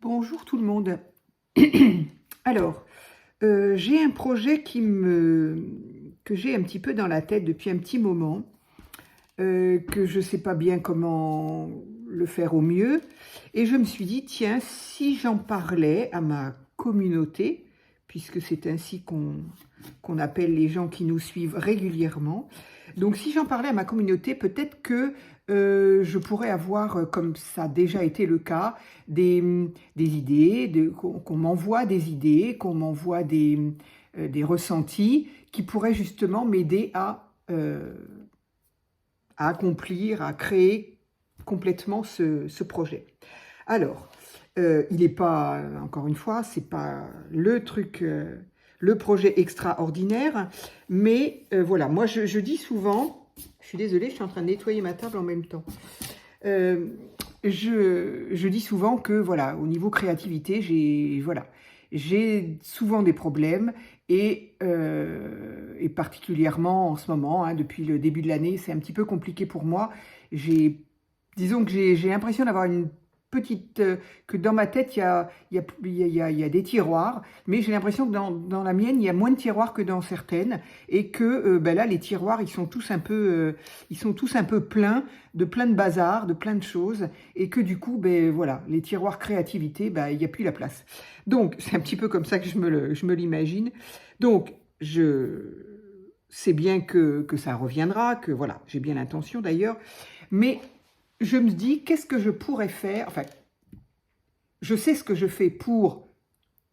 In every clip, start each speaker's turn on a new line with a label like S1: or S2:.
S1: Bonjour tout le monde. Alors, j'ai un projet que j'ai un petit peu dans la tête depuis un petit moment, que je ne sais pas bien comment le faire au mieux. Et je me suis dit, tiens, si j'en parlais à ma communauté, puisque c'est ainsi qu'on appelle les gens qui nous suivent régulièrement. Donc si j'en parlais à ma communauté, peut-être que je pourrais avoir, comme ça a déjà été le cas, des idées, qu'on m'envoie des idées, qu'on m'envoie des ressentis qui pourraient justement m'aider à accomplir, à créer complètement ce projet. Alors, il n'est pas, encore une fois, c'est pas le truc, le projet extraordinaire, mais voilà, moi je dis souvent, je suis désolée, je suis en train de nettoyer ma table en même temps. Je dis souvent que voilà, au niveau créativité, j'ai souvent des problèmes et particulièrement en ce moment, hein, depuis le début de l'année, c'est un petit peu compliqué pour moi. Disons que j'ai l'impression d'avoir une petite, que dans ma tête, il y a des tiroirs, mais j'ai l'impression que dans la mienne, il y a moins de tiroirs que dans certaines, et que ben là, les tiroirs, ils sont tous un peu pleins de bazar, de plein de choses, et que du coup, ben voilà, les tiroirs créativité, ben, il n'y a plus la place. Donc, c'est un petit peu comme ça que je me l'imagine. Donc, je sais bien que ça reviendra, que voilà, j'ai bien l'intention d'ailleurs, mais je me dis, qu'est-ce que je pourrais faire? Enfin, je sais ce que je fais pour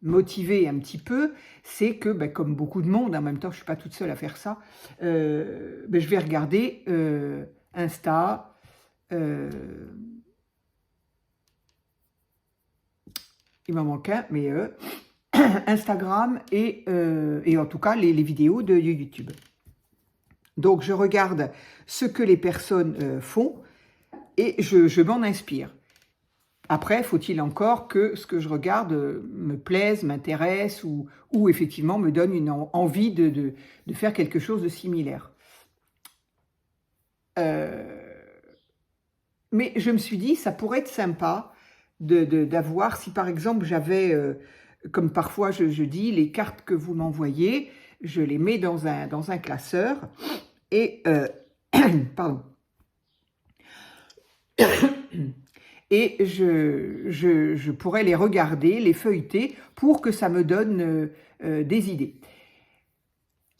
S1: motiver un petit peu, c'est que, ben, comme beaucoup de monde, en même temps, je ne suis pas toute seule à faire ça, ben, je vais regarder Insta, il m'en manque un, mais Instagram et en tout cas les vidéos de YouTube. Donc, je regarde ce que les personnes font et je m'en inspire. Après, faut-il encore que ce que je regarde me plaise, m'intéresse ou effectivement me donne une envie de faire quelque chose de similaire. Mais je me suis dit, ça pourrait être sympa d'avoir, si par exemple j'avais, comme parfois je dis, les cartes que vous m'envoyez, je les mets dans un classeur et, pardon, et je pourrais les regarder, les feuilleter, pour que ça me donne des idées,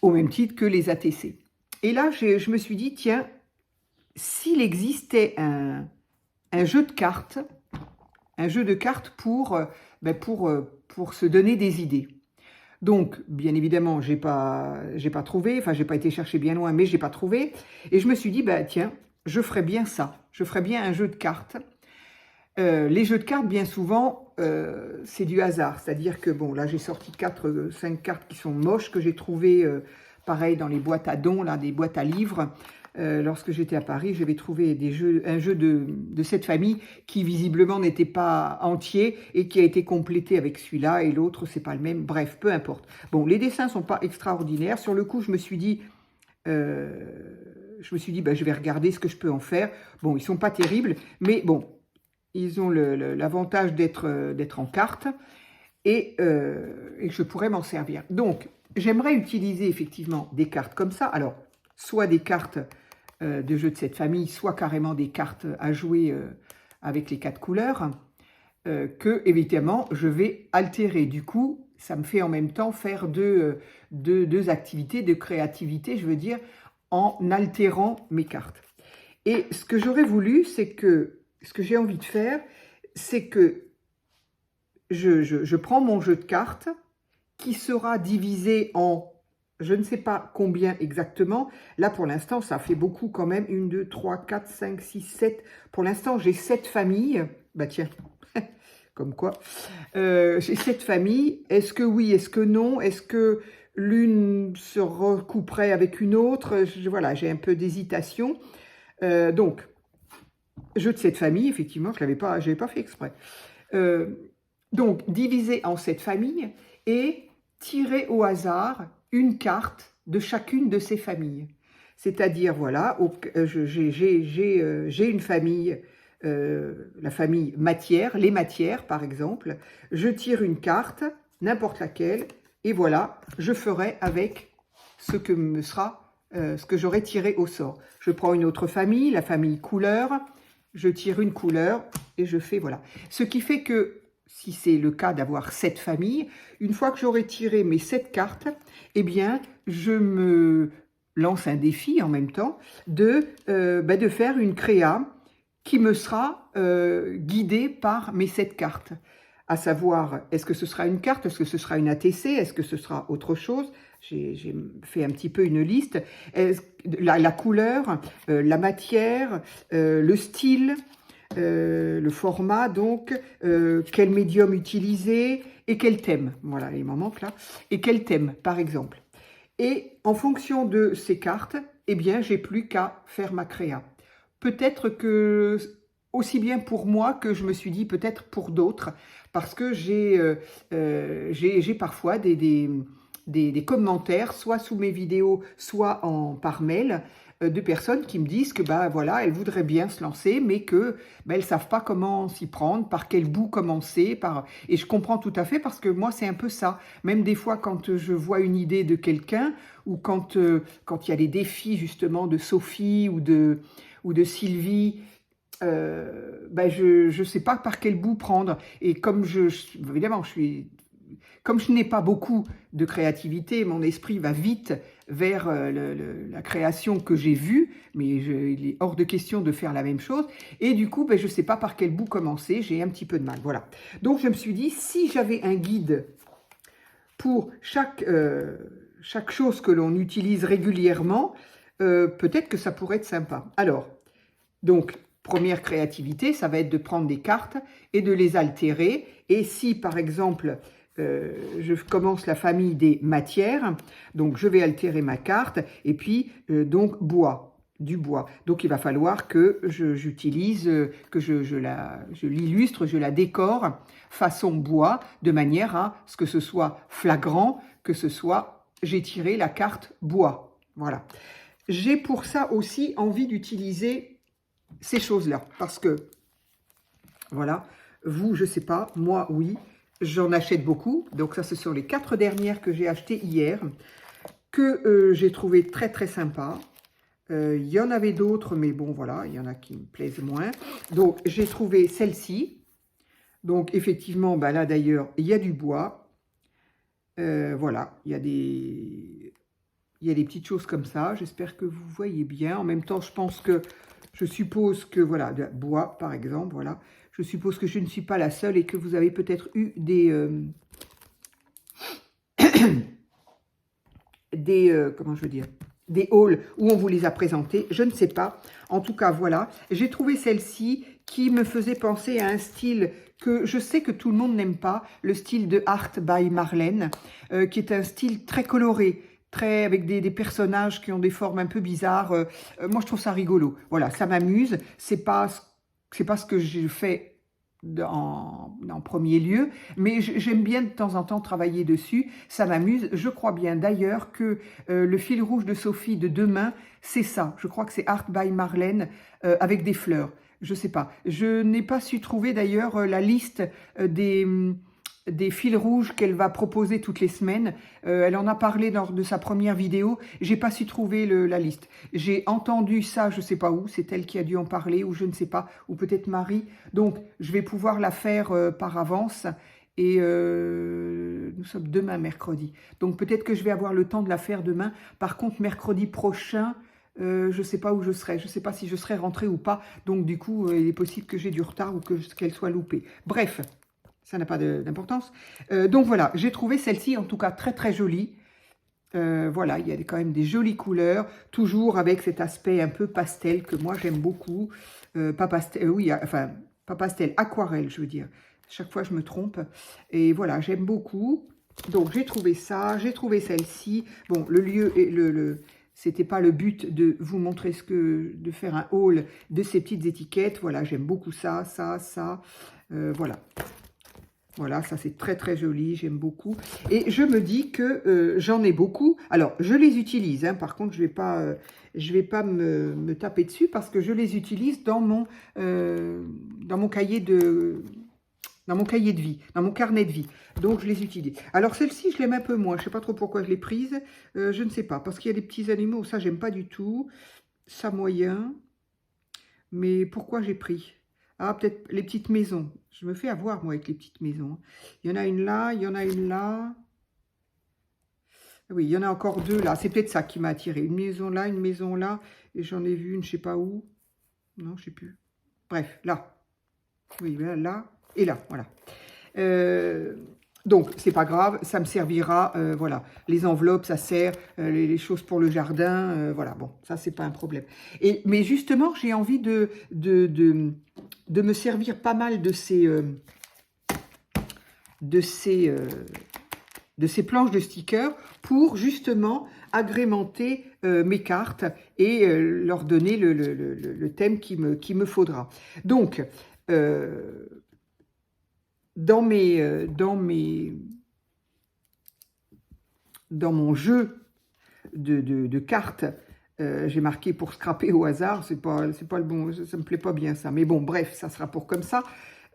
S1: au même titre que les ATC. Et là, je me suis dit, tiens, s'il existait un jeu de cartes, pour se donner des idées. Donc, bien évidemment, j'ai pas trouvé, enfin, j'ai pas été chercher bien loin, mais j'ai pas trouvé. Et je me suis dit, bah tiens, je ferais bien ça. Je ferais bien un jeu de cartes. Les jeux de cartes, bien souvent, c'est du hasard. C'est-à-dire que, bon, là, j'ai sorti 5 cartes qui sont moches, que j'ai trouvées, pareil, dans les boîtes à dons, là, des boîtes à livres. Lorsque j'étais à Paris, j'avais trouvé un jeu de cette famille qui, visiblement, n'était pas entier et qui a été complété avec celui-là et l'autre, c'est pas le même. Bref, peu importe. Bon, les dessins sont pas extraordinaires. Sur le coup, je me suis dit, bah, je vais regarder ce que je peux en faire. Bon, ils sont pas terribles, mais bon, ils ont l'avantage d'être en carte et je pourrais m'en servir. Donc, j'aimerais utiliser effectivement des cartes comme ça. Alors, soit des cartes de jeux de cette famille, soit carrément des cartes à jouer avec les 4 couleurs, que, évidemment, je vais altérer. Du coup, ça me fait en même temps faire deux activités de créativité, je veux dire, en altérant mes cartes. Et ce que j'aurais voulu, c'est que, ce que j'ai envie de faire, c'est que je prends mon jeu de cartes qui sera divisé en, je ne sais pas combien exactement. Là, pour l'instant, ça fait beaucoup quand même. 1, 2, 3, 4, 5, 6, 7. Pour l'instant, j'ai 7 familles. Bah tiens, comme quoi. J'ai 7 familles. Est-ce que oui, est-ce que non? Est-ce que l'une se recouperait avec une autre? Voilà, j'ai un peu d'hésitation. Donc, jeu de cette famille, effectivement, je n'avais pas fait exprès. Donc, diviser en 7 familles et tirer au hasard une carte de chacune de ces familles. C'est-à-dire, voilà, j'ai une famille la famille matière, les matières par exemple. Je tire une carte, n'importe laquelle, et voilà, je ferai avec ce que j'aurai tiré au sort. Je prends une autre famille, la famille couleur, je tire une couleur et je fais, voilà. Ce qui fait que, si c'est le cas d'avoir 7 familles, une fois que j'aurai tiré mes 7 cartes, eh bien, je me lance un défi en même temps de faire une créa qui me sera guidée par mes 7 cartes. À savoir, est-ce que ce sera une carte, est-ce que ce sera une ATC, est-ce que ce sera autre chose? J'ai fait un petit peu une liste. La couleur, la matière, le style, le format, donc, quel médium utiliser et quel thème. Voilà, il m'en manque là. Et quel thème, par exemple. Et en fonction de ces cartes, eh bien, j'ai plus qu'à faire ma créa. Peut-être que, aussi bien pour moi que je me suis dit peut-être pour d'autres, parce que j'ai parfois des commentaires, soit sous mes vidéos, soit par mail, de personnes qui me disent que voilà, elles voudraient bien se lancer, mais que elles ne savent pas comment s'y prendre, par quel bout commencer. Et je comprends tout à fait, parce que moi, c'est un peu ça. Même des fois, quand je vois une idée de quelqu'un, ou quand il y a les défis justement de Sophie ou de Sylvie, je ne sais pas par quel bout prendre. Et comme évidemment, comme je n'ai pas beaucoup de créativité, mon esprit va vite vers la création que j'ai vue, mais il est hors de question de faire la même chose. Et du coup, je ne sais pas par quel bout commencer, j'ai un petit peu de mal. Voilà. Donc, je me suis dit, si j'avais un guide pour chaque chose que l'on utilise régulièrement, peut-être que ça pourrait être sympa. Alors, donc, première créativité, ça va être de prendre des cartes et de les altérer. Et si, par exemple, je commence la famille des matières, donc je vais altérer ma carte, et puis donc du bois. Donc il va falloir que j'utilise, que je l'illustre, je la décore façon bois, de manière à ce que ce soit flagrant, que ce soit, j'ai tiré la carte bois. Voilà. J'ai pour ça aussi envie d'utiliser ces choses-là, parce que, voilà, vous, je sais pas, moi, oui, j'en achète beaucoup. Donc ça, ce sont les 4 dernières que j'ai achetées hier, que j'ai trouvé très très sympa. Il y en avait d'autres, mais bon, voilà, il y en a qui me plaisent moins. Donc j'ai trouvé celle-ci. Donc effectivement, là d'ailleurs, il y a du bois. Voilà, il y a des petites choses comme ça. J'espère que vous voyez bien. En même temps, je suppose que, voilà, bois par exemple, voilà. Je suppose que je ne suis pas la seule et que vous avez peut-être eu des comment je veux dire, des hauls où on vous les a présentés, je ne sais pas. En tout cas, voilà, j'ai trouvé celle-ci qui me faisait penser à un style que je sais que tout le monde n'aime pas, le style de Art by Marlène, qui est un style très coloré, avec des personnages qui ont des formes un peu bizarres. Moi, je trouve ça rigolo. Voilà, ça m'amuse. C'est pas ce que je fais en premier lieu, mais j'aime bien de temps en temps travailler dessus, ça m'amuse. Je crois bien d'ailleurs que le fil rouge de Sophie de demain, c'est ça. Je crois que c'est Art by Marlène avec des fleurs. Je sais pas. Je n'ai pas su trouver d'ailleurs la liste des fils rouges qu'elle va proposer toutes les semaines. Elle en a parlé lors de sa première vidéo. J'ai pas su trouver la liste. J'ai entendu ça, je sais pas où. C'est elle qui a dû en parler, ou je ne sais pas, ou peut-être Marie. Donc, je vais pouvoir la faire par avance. Et nous sommes demain, mercredi. Donc, peut-être que je vais avoir le temps de la faire demain. Par contre, mercredi prochain, je ne sais pas où je serai. Je ne sais pas si je serai rentrée ou pas. Donc, du coup, il est possible que j'ai du retard ou qu'elle soit loupée. Bref. Ça n'a pas d'importance. Donc voilà, j'ai trouvé celle-ci en tout cas très très jolie. Voilà, il y a quand même des jolies couleurs, toujours avec cet aspect un peu pastel que moi j'aime beaucoup. Pas pastel, oui, enfin, pas pastel, aquarelle, je veux dire. Chaque fois je me trompe. Et voilà, j'aime beaucoup. Donc j'ai trouvé ça, j'ai trouvé celle-ci. Bon, le lieu et c'était pas le but de vous montrer de faire un haul de ces petites étiquettes. Voilà, j'aime beaucoup ça, ça. Voilà. Voilà, ça c'est très très joli, j'aime beaucoup. Et je me dis que j'en ai beaucoup. Alors, je les utilise, hein, par contre, je ne vais pas je vais pas me taper dessus parce que je les utilise dans mon cahier de... Dans mon cahier de vie, dans mon carnet de vie. Donc, je les utilise. Alors, celle-ci, je l'aime un peu moins. Je ne sais pas trop pourquoi je l'ai prise. Je ne sais pas. Parce qu'il y a des petits animaux. Ça, j'aime pas du tout. Ça, moyen. Mais pourquoi j'ai pris? Ah, peut-être les petites maisons. Je me fais avoir, moi, avec les petites maisons. Il y en a une là, il y en a une là. Oui, il y en a encore deux là. C'est peut-être ça qui m'a attiré. Une maison là. Et j'en ai vu une, je ne sais pas où. Non, je ne sais plus. Bref, là. Oui, là. Et là, voilà. Donc, c'est pas grave, ça me servira, voilà. Les enveloppes, ça sert, les choses pour le jardin, voilà, bon, ça, c'est pas un problème. Mais justement, j'ai envie de me servir pas mal de ces planches de stickers pour, justement, agrémenter mes cartes et leur donner le thème qu'il me faudra. Donc, dans mon jeu de cartes, j'ai marqué pour scraper au hasard. C'est pas le bon, ça me plaît pas bien ça. Mais bon, bref, ça sera pour comme ça.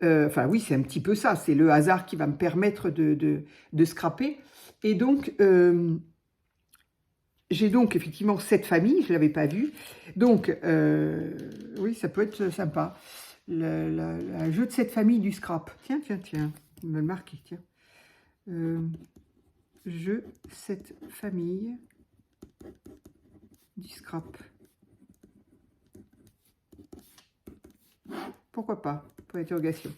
S1: Enfin oui, c'est un petit peu ça. C'est le hasard qui va me permettre de scraper. Et donc, j'ai donc effectivement cette famille. Je l'avais pas vue. Donc, oui, ça peut être sympa. Le jeu de cette famille du scrap. Tiens, il me le marquer, tiens. Jeu cette famille du scrap. Pourquoi pas? Pour l'interrogation.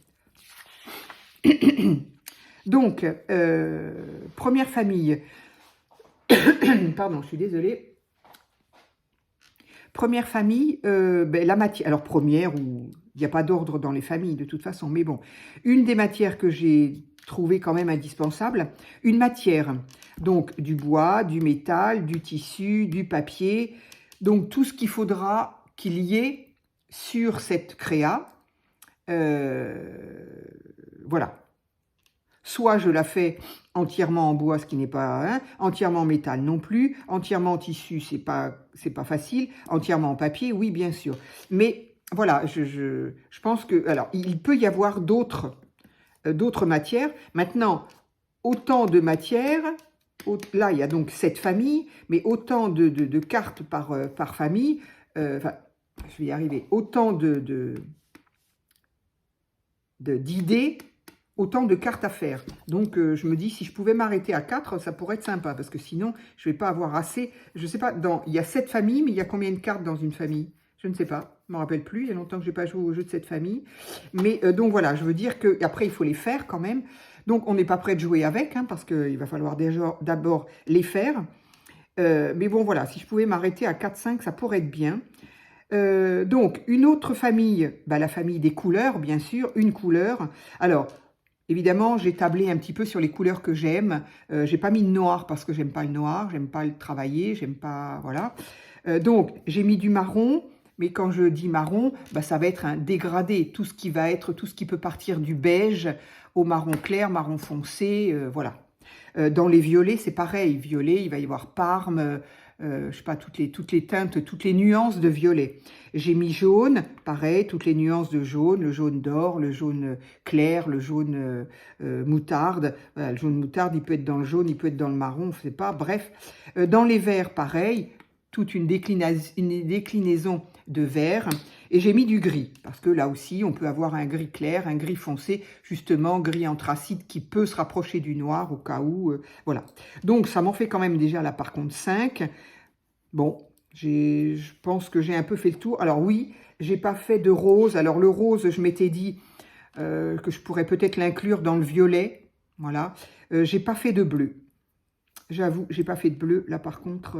S1: Donc, première famille. Pardon, je suis désolée. Première famille, la matière. Alors, première, il n'y a pas d'ordre dans les familles de toute façon, mais bon. Une des matières que j'ai trouvées quand même indispensable, une matière. Donc, du bois, du métal, du tissu, du papier. Donc, tout ce qu'il faudra qu'il y ait sur cette créa. Voilà. Soit je la fais entièrement en bois, ce qui n'est pas entièrement en métal non plus, entièrement en tissu, c'est pas facile, entièrement en papier, oui bien sûr. Mais voilà, je pense que alors il peut y avoir d'autres matières. Maintenant, autant de matières, là il y a donc cette famille, mais autant de cartes par famille. Enfin, je vais y arriver. Autant d'idées. Autant de cartes à faire. Donc, je me dis, si je pouvais m'arrêter à 4, ça pourrait être sympa, parce que sinon, je ne vais pas avoir assez. Je ne sais pas, il y a 7 familles, mais il y a combien de cartes dans une famille? Je ne sais pas, je ne me rappelle plus, il y a longtemps que je n'ai pas joué au jeu de cette famille. Mais donc voilà, je veux dire qu'après, il faut les faire quand même. Donc, on n'est pas prêt de jouer avec, parce qu'il va falloir d'abord les faire. Mais bon, voilà, si je pouvais m'arrêter à 4-5, ça pourrait être bien. Donc, une autre famille, la famille des couleurs, bien sûr, une couleur. Alors, évidemment, j'ai tablé un petit peu sur les couleurs que j'aime. J'ai pas mis de noir parce que j'aime pas le noir, j'aime pas le travailler, j'aime pas... Voilà. Donc, j'ai mis du marron, mais quand je dis marron, ça va être un dégradé. Tout ce qui peut partir du beige au marron clair, marron foncé, voilà. Dans les violets, c'est pareil. Violet, il va y avoir parme, je sais pas, toutes les teintes, toutes les nuances de violet. J'ai mis jaune, pareil, toutes les nuances de jaune, le jaune d'or, le jaune clair, le jaune moutarde. Voilà, le jaune moutarde, il peut être dans le jaune, il peut être dans le marron, on ne sait pas. Bref, dans les verts, pareil, toute une déclinaison de vert. Et j'ai mis du gris, parce que là aussi, on peut avoir un gris clair, un gris foncé, justement, gris anthracite qui peut se rapprocher du noir au cas où. Voilà. Donc, ça m'en fait quand même déjà, là, par contre, 5. Bon, je pense que j'ai un peu fait le tour. Alors oui, j'ai pas fait de rose. Alors le rose, je m'étais dit que je pourrais peut-être l'inclure dans le violet. Voilà. J'ai pas fait de bleu. J'avoue, j'ai pas fait de bleu. Là, par contre,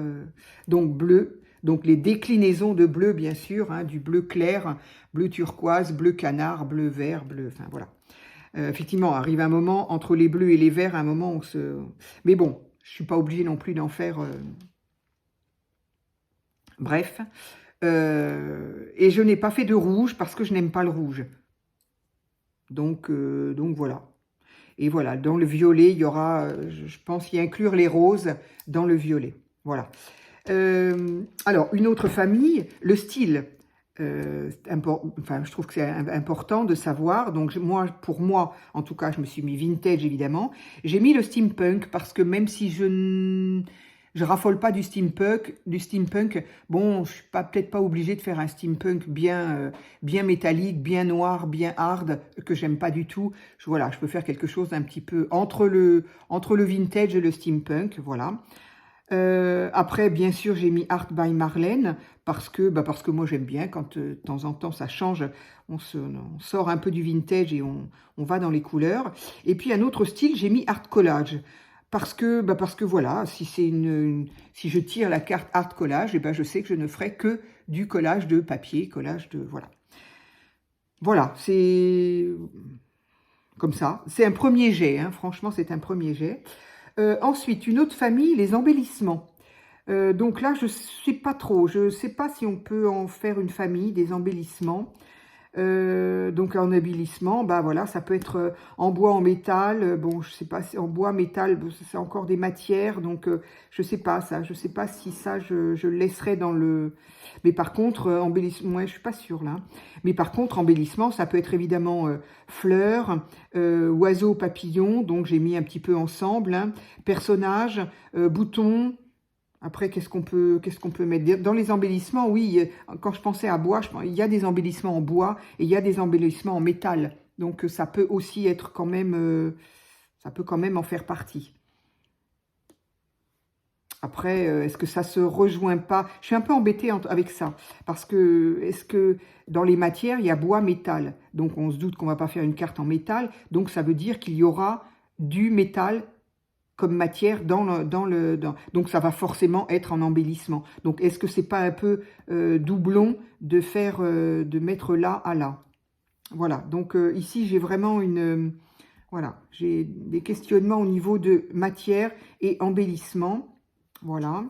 S1: donc bleu. Donc les déclinaisons de bleu, bien sûr, du bleu clair, bleu turquoise, bleu canard, bleu vert, bleu... Enfin, voilà. Effectivement, arrive un moment, entre les bleus et les verts, un moment, on se... Mais bon, je suis pas obligée non plus d'en faire... Bref. Et je n'ai pas fait de rouge parce que je n'aime pas le rouge. Donc voilà. Et voilà, dans le violet, il y aura, je pense, y inclure les roses dans le violet. Voilà. Alors, une autre famille, le style. Enfin, je trouve que c'est important de savoir. Donc, pour moi, en tout cas, je me suis mis vintage, évidemment. J'ai mis le steampunk parce que même si je raffole pas du steampunk, bon, je suis peut-être pas obligée de faire un steampunk bien métallique, bien noir, bien hard, que j'aime pas du tout. Voilà, je peux faire quelque chose d'un petit peu entre le vintage et le steampunk, voilà. Après, bien sûr, j'ai mis Art by Marlène parce que moi j'aime bien quand de temps en temps ça change, on sort un peu du vintage et on va dans les couleurs. Et puis un autre style, j'ai mis Art Collage parce que voilà, si je tire la carte Art Collage, et ben je sais que je ne ferai que du collage de papier, voilà. Voilà, c'est comme ça. C'est un premier jet, hein, franchement, c'est un premier jet. Ensuite, une autre famille, les embellissements. Donc là, je ne sais pas trop. Je ne sais pas si on peut en faire une famille, des embellissements. Donc en embellissement, bah voilà, ça peut être en bois, en métal. Bon, je sais pas si en bois, métal, bon, c'est encore des matières. Donc je sais pas ça. Je sais pas si ça, je le laisserai dans le. Mais par contre, embellissement, ouais, je suis pas sûre là. Mais par contre, embellissement, ça peut être évidemment fleurs, oiseaux, papillons. Donc j'ai mis un petit peu ensemble. Hein, personnages, boutons. Après, qu'est-ce qu'on peut mettre? Dans les embellissements, oui, quand je pensais à bois, il y a des embellissements en bois et il y a des embellissements en métal. Donc, ça peut aussi être quand même, ça peut quand même en faire partie. Après, est-ce que ça se rejoint pas? Je suis un peu embêtée avec ça. Parce que, est-ce que dans les matières, il y a bois, métal? Donc, on se doute qu'on va pas faire une carte en métal. Donc, ça veut dire qu'il y aura du métal comme matière donc ça va forcément être en embellissement. Donc est-ce que c'est pas un peu doublon de mettre là à là? Voilà, donc ici j'ai vraiment voilà, j'ai des questionnements au niveau de matière et embellissement. Voilà.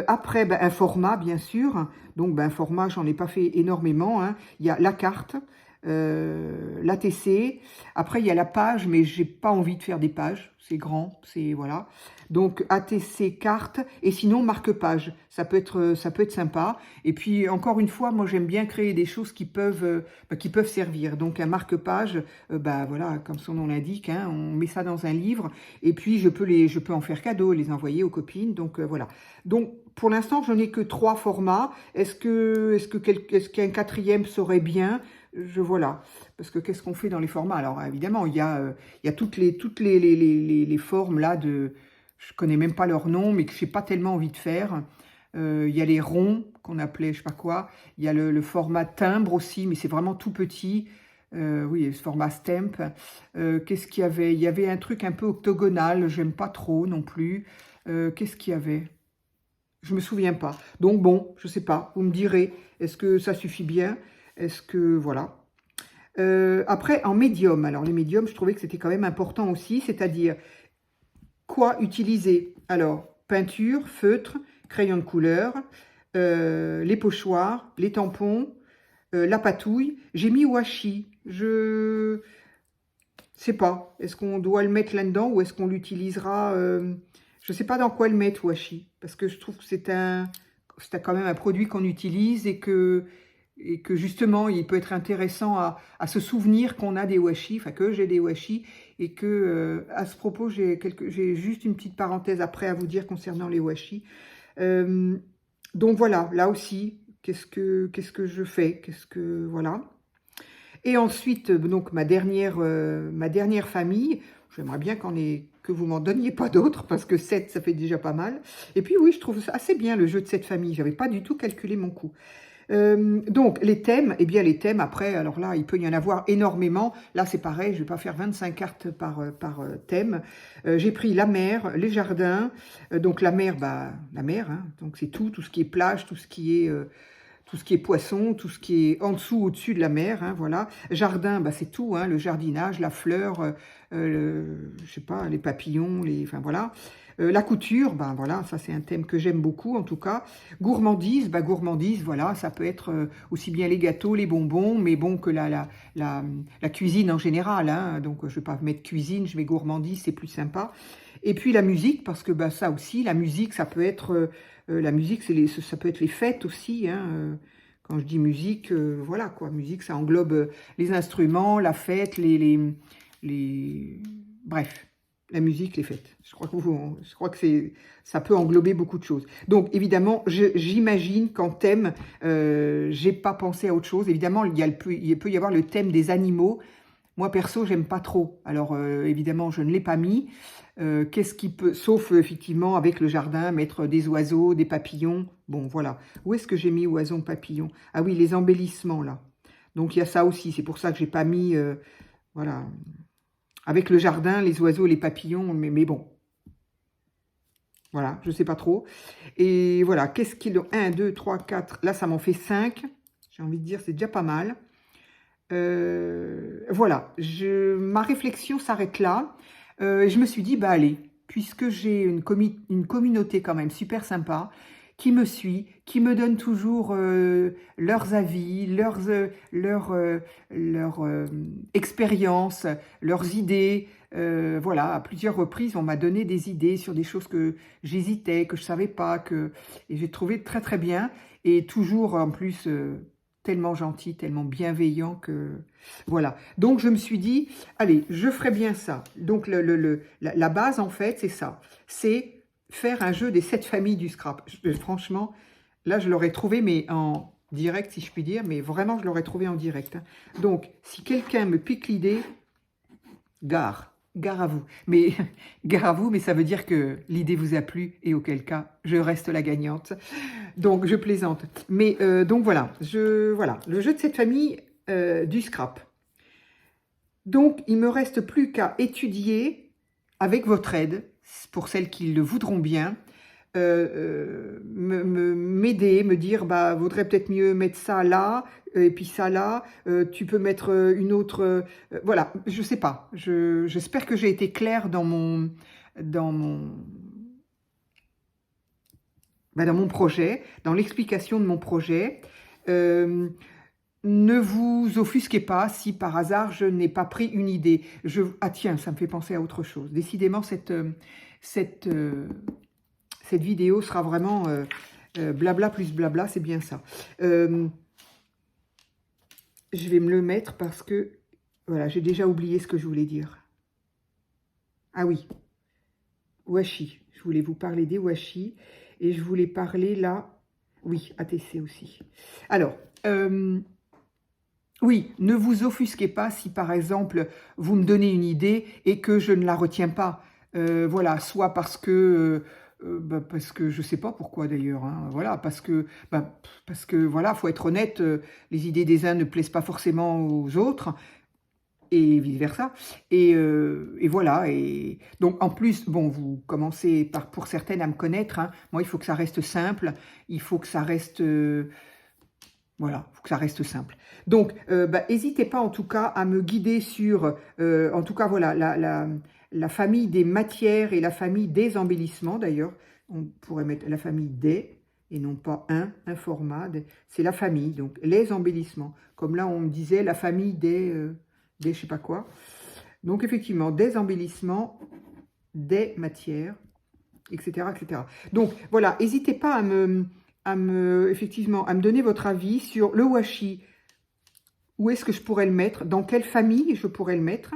S1: Après, ben, un format, bien sûr. Donc, ben, un format, j'en ai pas fait énormément. Hein. Il y a la carte, l'ATC. Après, il y a la page, mais j'ai pas envie de faire des pages. C'est grand, c'est voilà. Donc, ATC, carte. Et sinon, marque-page. Ça peut être sympa. Et puis, encore une fois, moi, j'aime bien créer des choses qui peuvent servir. Donc, un marque-page, bah, voilà, comme son nom l'indique, hein, on met ça dans un livre. Et puis, je peux en faire cadeau, les envoyer aux copines. Donc, voilà. Donc, pour l'instant, je n'ai que 3 formats. Est-ce qu'un quatrième serait bien? Voilà. Parce que qu'est-ce qu'on fait dans les formats? Alors, évidemment, il y a toutes les formes là je connais même pas leur nom, mais que je n'ai pas tellement envie de faire. Il y a les ronds qu'on appelait, je sais pas quoi. Il y a le format timbre aussi, mais c'est vraiment tout petit. Oui, ce format stamp. Qu'est-ce qu'il y avait? Il y avait un truc un peu octogonal, j'aime pas trop non plus. Qu'est-ce qu'il y avait? Je me souviens pas. Donc bon, je sais pas. Vous me direz, est-ce que ça suffit bien? Est-ce que voilà. Après, en médium. Alors les médiums, je trouvais que c'était quand même important aussi, c'est-à-dire quoi utiliser? Alors peinture, feutre, crayon de couleur, les pochoirs, les tampons, la patouille. J'ai mis washi. Je sais pas. Est-ce qu'on doit le mettre là-dedans ou est-ce qu'on l'utilisera je ne sais pas dans quoi le mettre, washi, parce que je trouve que c'est quand même un produit qu'on utilise et que justement, il peut être intéressant à se souvenir qu'on a des washi, enfin que j'ai des washi, et que à ce propos, j'ai juste une petite parenthèse après à vous dire concernant les washi. Donc voilà, là aussi, qu'est-ce que je fais? Voilà. Et ensuite, donc ma dernière famille, j'aimerais bien que vous m'en donniez pas d'autres, parce que 7, ça fait déjà pas mal. Et puis oui, je trouve ça assez bien, le jeu de cette famille. J'avais pas du tout calculé mon coût. Donc, les thèmes, eh bien les thèmes, après, alors là, il peut y en avoir énormément. Là, c'est pareil, je vais pas faire 25 cartes par thème. J'ai pris la mer, les jardins. Donc, la mer, la mer, hein, donc c'est tout ce qui est plage, tout ce qui est poisson, tout ce qui est en dessous, au-dessus de la mer, hein, voilà. Jardin, c'est tout, hein, le jardinage, la fleur, je sais pas, les papillons, enfin voilà. La couture, voilà, ça c'est un thème que j'aime beaucoup en tout cas. Gourmandise, gourmandise, voilà, ça peut être aussi bien les gâteaux, les bonbons, mais bon que la cuisine en général, hein, donc je vais pas mettre cuisine, je mets gourmandise, c'est plus sympa. Et puis la musique, parce que ça aussi, la musique, ça peut être La musique, ça peut être les fêtes aussi, hein, quand je dis musique, voilà quoi, musique, ça englobe les instruments, la fête, bref, la musique, les fêtes. Je crois que ça peut englober beaucoup de choses. Donc, évidemment, j'imagine qu'en thème, j'ai pas pensé à autre chose. Évidemment, il peut y avoir le thème des animaux. Moi, perso, j'aime pas trop. Alors, évidemment, je ne l'ai pas mis. Qu'est-ce qui peut, sauf effectivement avec le jardin, mettre des oiseaux, des papillons. Bon, voilà. Où est-ce que j'ai mis oiseaux, papillons? Ah oui, les embellissements, là. Donc, il y a ça aussi. C'est pour ça que j'ai pas mis, voilà. Avec le jardin, les oiseaux, les papillons, mais bon. Voilà, je sais pas trop. Et voilà, qu'est-ce qu'il a? 1, 2, 3, 4. Là, ça m'en fait 5. J'ai envie de dire, c'est déjà pas mal. Voilà, ma réflexion s'arrête là. Je me suis dit, bah allez, puisque j'ai une communauté quand même super sympa, qui me suit, qui me donne toujours leurs avis, leur expériences, leurs idées. Voilà, à plusieurs reprises, on m'a donné des idées sur des choses que j'hésitais, que je savais pas, et j'ai trouvé très très bien. Et toujours en plus tellement gentil, tellement bienveillant que... Voilà. Donc, je me suis dit, allez, je ferai bien ça. Donc, la base, en fait, c'est ça. C'est faire un jeu des 7 familles du scrap. Franchement, là, je l'aurais trouvé, mais en direct, si je puis dire. Mais vraiment, je l'aurais trouvé en direct. Hein. Donc, si quelqu'un me pique l'idée, gare. Gare à vous. Mais gare à vous, mais ça veut dire que l'idée vous a plu et auquel cas, je reste la gagnante. Donc, je plaisante. Mais donc, voilà. Voilà. Le jeu de cette famille du scrap. Donc, il me reste plus qu'à étudier avec votre aide, pour celles qui le voudront bien, m'aider, me dire, bah, vaudrait peut-être mieux mettre ça là, et puis ça là, tu peux mettre une autre... voilà, je sais pas. J'espère que j'ai été claire dans mon projet, dans l'explication de mon projet. Ne vous offusquez pas si par hasard je n'ai pas pris une idée. Ah tiens, ça me fait penser à autre chose. Décidément, cette vidéo sera vraiment blabla plus blabla, c'est bien ça. Je vais me le mettre parce que, voilà, j'ai déjà oublié ce que je voulais dire. Ah oui, washi. Je voulais vous parler des washi et je voulais parler là, oui, ATC aussi. Alors, oui, ne vous offusquez pas si par exemple vous me donnez une idée et que je ne la retiens pas. Voilà, soit parce que je sais pas pourquoi d'ailleurs. Hein, voilà, parce que voilà, faut être honnête, les idées des uns ne plaisent pas forcément aux autres et vice versa. Et voilà. Et donc en plus, bon, vous commencez pour certaines à me connaître. Hein, moi, il faut que ça reste simple. Il faut que ça reste voilà, il faut que ça reste simple. Donc, n'hésitez pas en tout cas à me guider sur, en tout cas, voilà, la famille des matières et la famille des embellissements. D'ailleurs, on pourrait mettre la famille des, et non pas un format. C'est la famille, donc les embellissements. Comme là, on me disait la famille des je sais pas quoi. Donc, effectivement, des embellissements, des matières, etc., etc. Donc, voilà, n'hésitez pas effectivement, à me donner votre avis sur le washi. Où est-ce que je pourrais le mettre? Dans quelle famille je pourrais le mettre?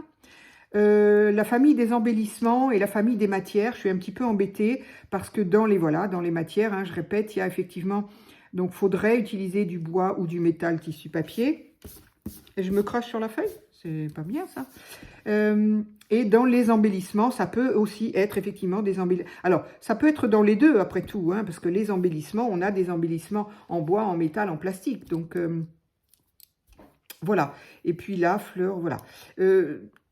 S1: La famille des embellissements et la famille des matières, je suis un petit peu embêtée parce que dans les matières, hein, je répète, il y a effectivement, donc faudrait utiliser du bois ou du métal tissu papier. Et je me crache sur la feuille, c'est pas bien ça. Et dans les embellissements, ça peut aussi être effectivement des embellissements. Alors, ça peut être dans les deux après tout, hein, parce que les embellissements, on a des embellissements en bois, en métal, en plastique. Donc, voilà. Et puis là, fleurs, voilà.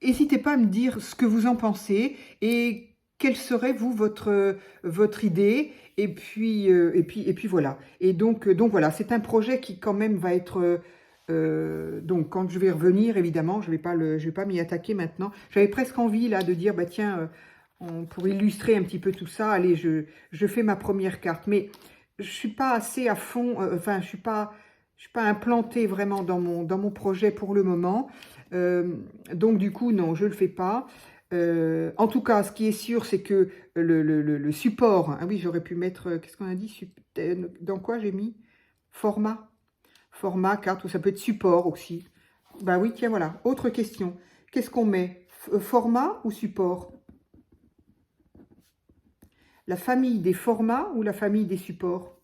S1: N'hésitez pas à me dire ce que vous en pensez et quelle serait, vous, votre idée. Et puis voilà. Et donc voilà, c'est un projet qui quand même va être... donc, quand je vais revenir, évidemment, je vais pas m'y attaquer maintenant. J'avais presque envie, là, de dire, bah tiens, pour illustrer un petit peu tout ça, allez, je fais ma première carte. Mais je suis pas assez à fond, enfin, je suis pas implantée vraiment dans mon projet pour le moment. Donc, du coup, non, je le fais pas. En tout cas, ce qui est sûr, c'est que le support... Ah oui, j'aurais pu mettre... Qu'est-ce qu'on a dit? Dans quoi j'ai mis? Format. Format, carte, ou ça peut être support aussi. Bah oui, tiens, voilà. Autre question. Qu'est-ce qu'on met? Format ou support? La famille des formats ou la famille des supports?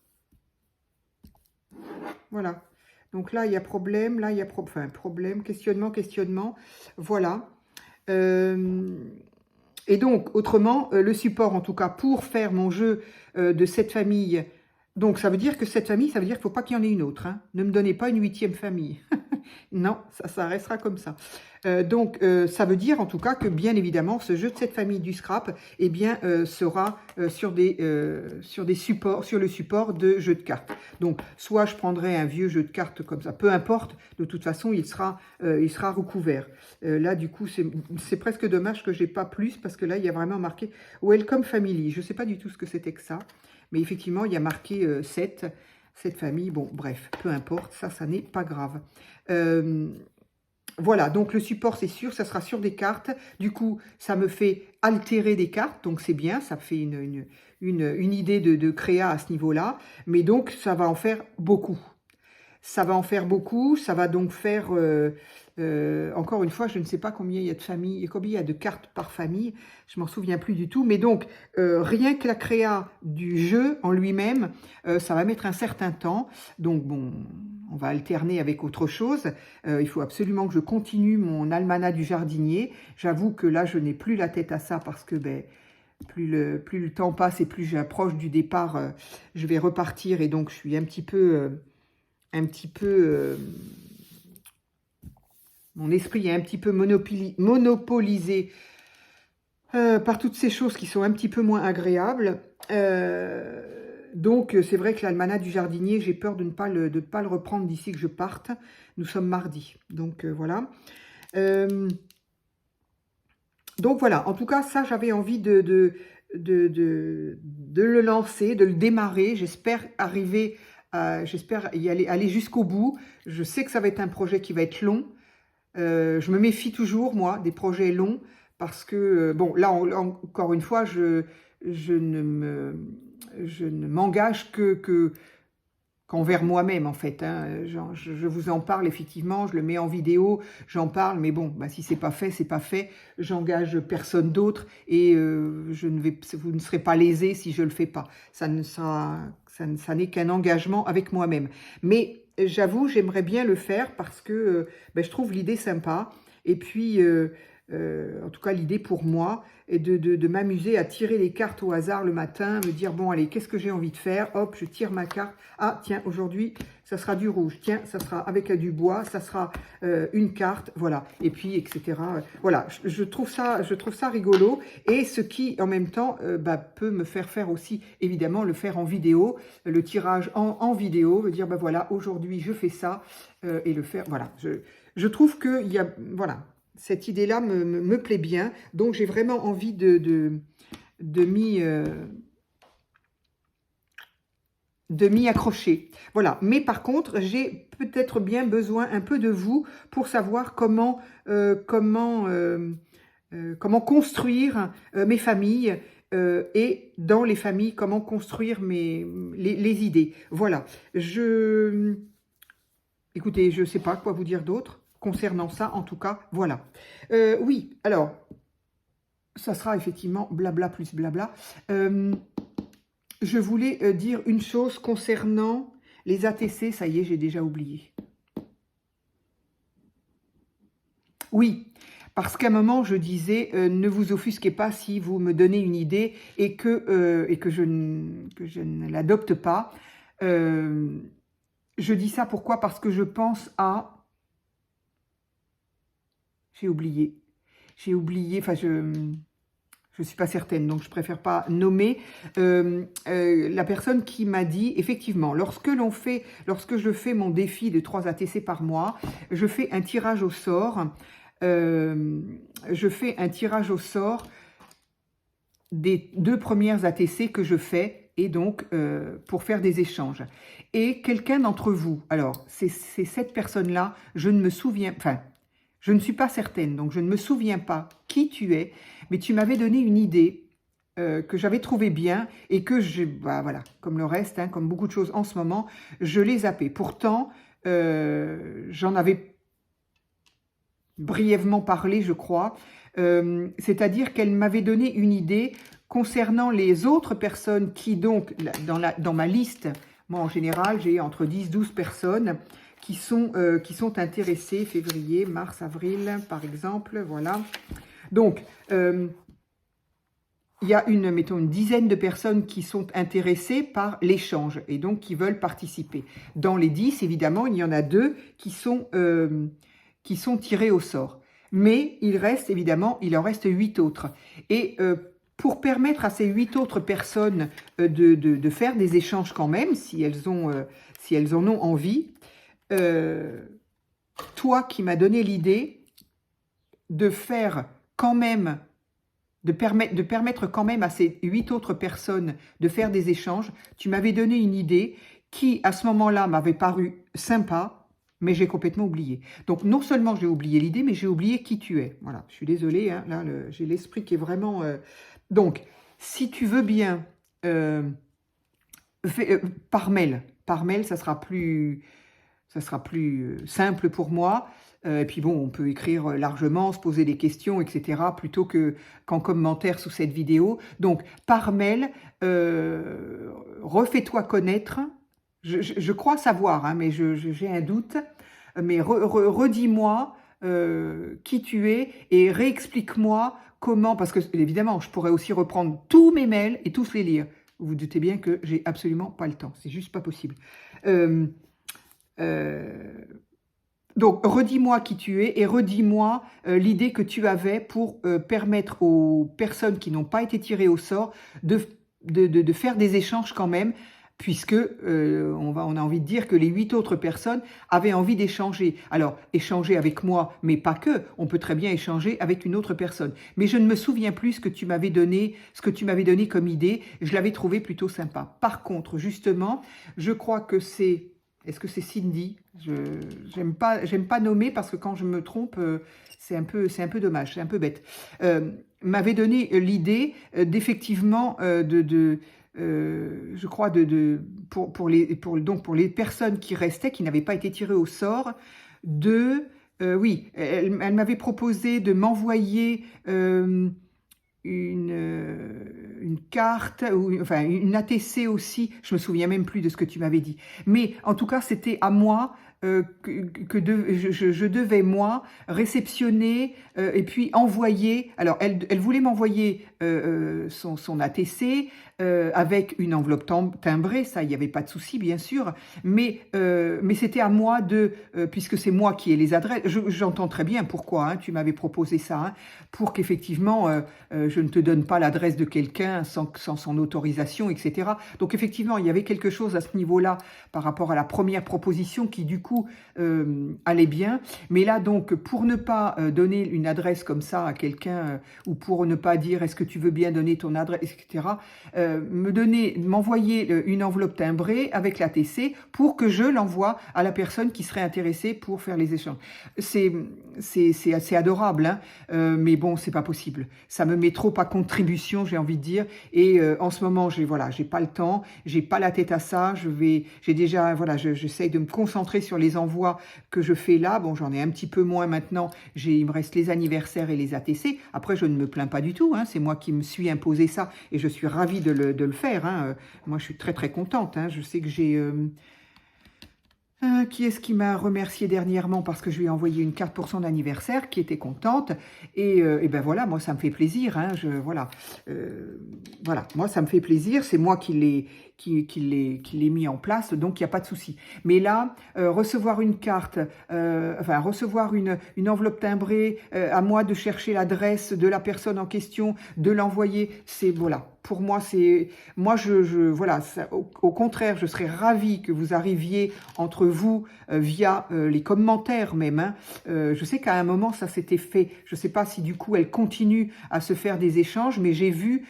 S1: Voilà. Donc là, il y a problème. Là, il y a problème. Questionnement, questionnement. Voilà. Et donc, autrement, le support, en tout cas, pour faire mon jeu de cette famille... Donc, ça veut dire que cette famille, ça veut dire qu'il ne faut pas qu'il y en ait une autre. Hein. Ne me donnez pas une 8e famille. Non, ça restera comme ça. Donc, ça veut dire en tout cas que, bien évidemment, ce jeu de cette famille du scrap, eh bien, sera sur des supports, sur le support de jeux de cartes. Donc, soit je prendrai un vieux jeu de cartes comme ça, peu importe, de toute façon, il sera recouvert. Là, du coup, c'est presque dommage que je n'ai pas plus, parce que là, il y a vraiment marqué « Welcome Family ». Je ne sais pas du tout ce que c'était que ça. Mais effectivement, il y a marqué 7, cette famille. Bon, bref, peu importe, ça n'est pas grave. Voilà, donc le support, c'est sûr, ça sera sur des cartes. Du coup, ça me fait altérer des cartes, donc c'est bien, ça fait une idée de créa à ce niveau-là. Mais donc, ça va en faire beaucoup. Ça va en faire beaucoup, ça va donc faire... encore une fois, je ne sais pas combien il y a de familles, combien il y a de cartes par famille, je m'en souviens plus du tout, mais donc, rien que la créa du jeu en lui-même, ça va mettre un certain temps, donc bon, on va alterner avec autre chose. Il faut absolument que je continue mon almanach du jardinier. J'avoue que là, je n'ai plus la tête à ça parce que, ben, plus le temps passe et plus j'approche du départ, je vais repartir et donc je suis un petit peu mon esprit est un petit peu monopolisé par toutes ces choses qui sont un petit peu moins agréables. Donc, c'est vrai que l'almanach du jardinier, j'ai peur de ne pas le reprendre d'ici que je parte. Nous sommes mardi, donc voilà. Donc voilà, en tout cas, ça, j'avais envie de le lancer, de le démarrer. J'espère j'espère y aller jusqu'au bout. Je sais que ça va être un projet qui va être long. Je me méfie toujours, moi, des projets longs, parce que, bon, là, encore une fois, je ne m'engage qu'envers moi-même, en fait. Hein. Je vous en parle, effectivement, je le mets en vidéo, j'en parle, mais bon, bah, si c'est pas fait, c'est pas fait. J'engage personne d'autre et vous ne serez pas lésés si je le fais pas. Ça n'est qu'un engagement avec moi-même. Mais j'avoue, j'aimerais bien le faire parce que ben, je trouve l'idée sympa. Et puis, en tout cas, l'idée pour moi est de m'amuser à tirer les cartes au hasard le matin, me dire, bon, allez, qu'est-ce que j'ai envie de faire? Hop, je tire ma carte. Ah, tiens, aujourd'hui, ça sera du rouge. Tiens, ça sera avec du bois. Ça sera une carte. Voilà. Et puis, etc. Voilà. Je trouve ça rigolo. Et ce qui, en même temps, bah, peut me faire faire aussi, évidemment, le faire en vidéo. Le tirage en vidéo. Me dire, bah voilà, aujourd'hui, je fais ça. Et le faire. Voilà. Je trouve que il y a... Voilà. Cette idée-là me plaît bien. Donc, j'ai vraiment envie de m'y accrocher. Voilà. Mais par contre, j'ai peut-être bien besoin un peu de vous pour savoir comment construire mes familles et dans les familles, comment construire les idées. Voilà. Écoutez, je ne sais pas quoi vous dire d'autre. Concernant ça, en tout cas, voilà. Oui, alors, ça sera effectivement blabla plus blabla. Je voulais dire une chose concernant les ATC. Ça y est, j'ai déjà oublié. Oui, parce qu'à un moment, je disais, ne vous offusquez pas si vous me donnez une idée et que je ne l'adopte pas. Je dis ça pourquoi? Parce que je pense à... J'ai oublié, enfin je ne suis pas certaine, donc je préfère pas nommer la personne qui m'a dit, effectivement, lorsque je fais mon défi de 3 ATC par mois, je fais un tirage au sort, des 2 premières ATC que je fais, et donc pour faire des échanges. Et quelqu'un d'entre vous, alors c'est cette personne-là, je ne me souviens, enfin, Je ne suis pas certaine, donc je ne me souviens pas qui tu es, mais tu m'avais donné une idée que j'avais trouvée bien et que, bah, voilà, comme le reste, hein, comme beaucoup de choses en ce moment, je l'ai zappé. Pourtant, j'en avais brièvement parlé, je crois, c'est-à-dire qu'elle m'avait donné une idée concernant les autres personnes qui, donc, dans ma liste, moi en général, j'ai entre 10-12 personnes qui sont intéressées, février, mars, avril, par exemple, voilà. Donc, il y a mettons, une dizaine de personnes qui sont intéressées par l'échange et donc qui veulent participer. Dans les 10, évidemment, il y en a 2 qui sont tirés au sort. Mais il en reste 8 autres. Et pour permettre à ces 8 autres personnes de faire des échanges quand même, si elles en ont envie, toi qui m'as donné l'idée de faire quand même, de permettre quand même à ces 8 autres personnes de faire des échanges, tu m'avais donné une idée qui, à ce moment-là, m'avait paru sympa, mais j'ai complètement oublié. Donc, non seulement j'ai oublié l'idée, mais j'ai oublié qui tu es. Voilà, je suis désolée, hein, là, j'ai l'esprit qui est vraiment... Donc, si tu veux bien, par mail, ça sera plus simple pour moi. Et puis bon, on peut écrire largement, se poser des questions, etc., plutôt qu'en commentaire sous cette vidéo. Donc, par mail, refais-toi connaître. Je crois savoir, hein, mais j'ai un doute. Mais redis-moi qui tu es et réexplique-moi comment, parce que évidemment, je pourrais aussi reprendre tous mes mails et tous les lire. Vous vous doutez bien que j'ai absolument pas le temps. C'est juste pas possible. Donc, redis-moi qui tu es et redis-moi l'idée que tu avais pour permettre aux personnes qui n'ont pas été tirées au sort de faire des échanges quand même, puisque on a envie de dire que les 8 autres personnes avaient envie d'échanger. Alors, échanger avec moi, mais pas que, on peut très bien échanger avec une autre personne. Mais je ne me souviens plus ce que tu m'avais donné comme idée, je l'avais trouvé plutôt sympa. Par contre, justement, je crois que c'est... Est-ce que c'est Cindy? J'aime pas nommer parce que quand je me trompe, c'est un peu dommage, c'est un peu bête. M'avait donné l'idée d'effectivement je crois pour les personnes qui restaient, qui n'avaient pas été tirées au sort, oui, elle m'avait proposé de m'envoyer une carte, enfin une ATC aussi, je me souviens même plus de ce que tu m'avais dit. Mais en tout cas, c'était à moi je devais, moi, réceptionner et puis envoyer. Alors, elle voulait m'envoyer son ATC avec une enveloppe timbrée, ça, il n'y avait pas de souci, bien sûr, mais c'était à moi puisque c'est moi qui ai les adresses, j'entends très bien pourquoi, hein, tu m'avais proposé ça, hein, pour qu'effectivement, je ne te donne pas l'adresse de quelqu'un sans son autorisation, etc. Donc, effectivement, il y avait quelque chose à ce niveau-là par rapport à la première proposition qui, du coup, allait bien. Mais là, donc, pour ne pas donner une adresse comme ça à quelqu'un, ou pour ne pas dire est-ce que tu veux bien donner ton adresse, etc., m'envoyer une enveloppe timbrée avec la TC pour que je l'envoie à la personne qui serait intéressée pour faire les échanges. C'est assez adorable, hein, mais bon, c'est pas possible. Ça me met trop à contribution, j'ai envie de dire. Et en ce moment, j'ai pas le temps, j'ai pas la tête à ça. J'essaye de me concentrer sur les envois que je fais là. Bon, j'en ai un petit peu moins maintenant. Il me reste les anniversaires et les ATC. Après, je ne me plains pas du tout, hein. C'est moi qui me suis imposé ça et je suis ravie de le faire, hein. Moi, je suis très très contente, hein. Je sais que j'ai... qui est-ce qui m'a remercié dernièrement parce que je lui ai envoyé une carte pour son anniversaire, qui était contente. Et ben voilà, moi, ça me fait plaisir, hein. Voilà, moi, ça me fait plaisir. C'est moi qui l'ai mis en place, donc il n'y a pas de souci. Mais là, recevoir une carte, recevoir une enveloppe timbrée, à moi de chercher l'adresse de la personne en question, de l'envoyer, c'est... Voilà. Pour moi, au contraire, je serais ravie que vous arriviez entre vous via les commentaires même, hein. Je sais qu'à un moment, ça s'était fait. Je ne sais pas si du coup, elle continue à se faire des échanges, mais j'ai vu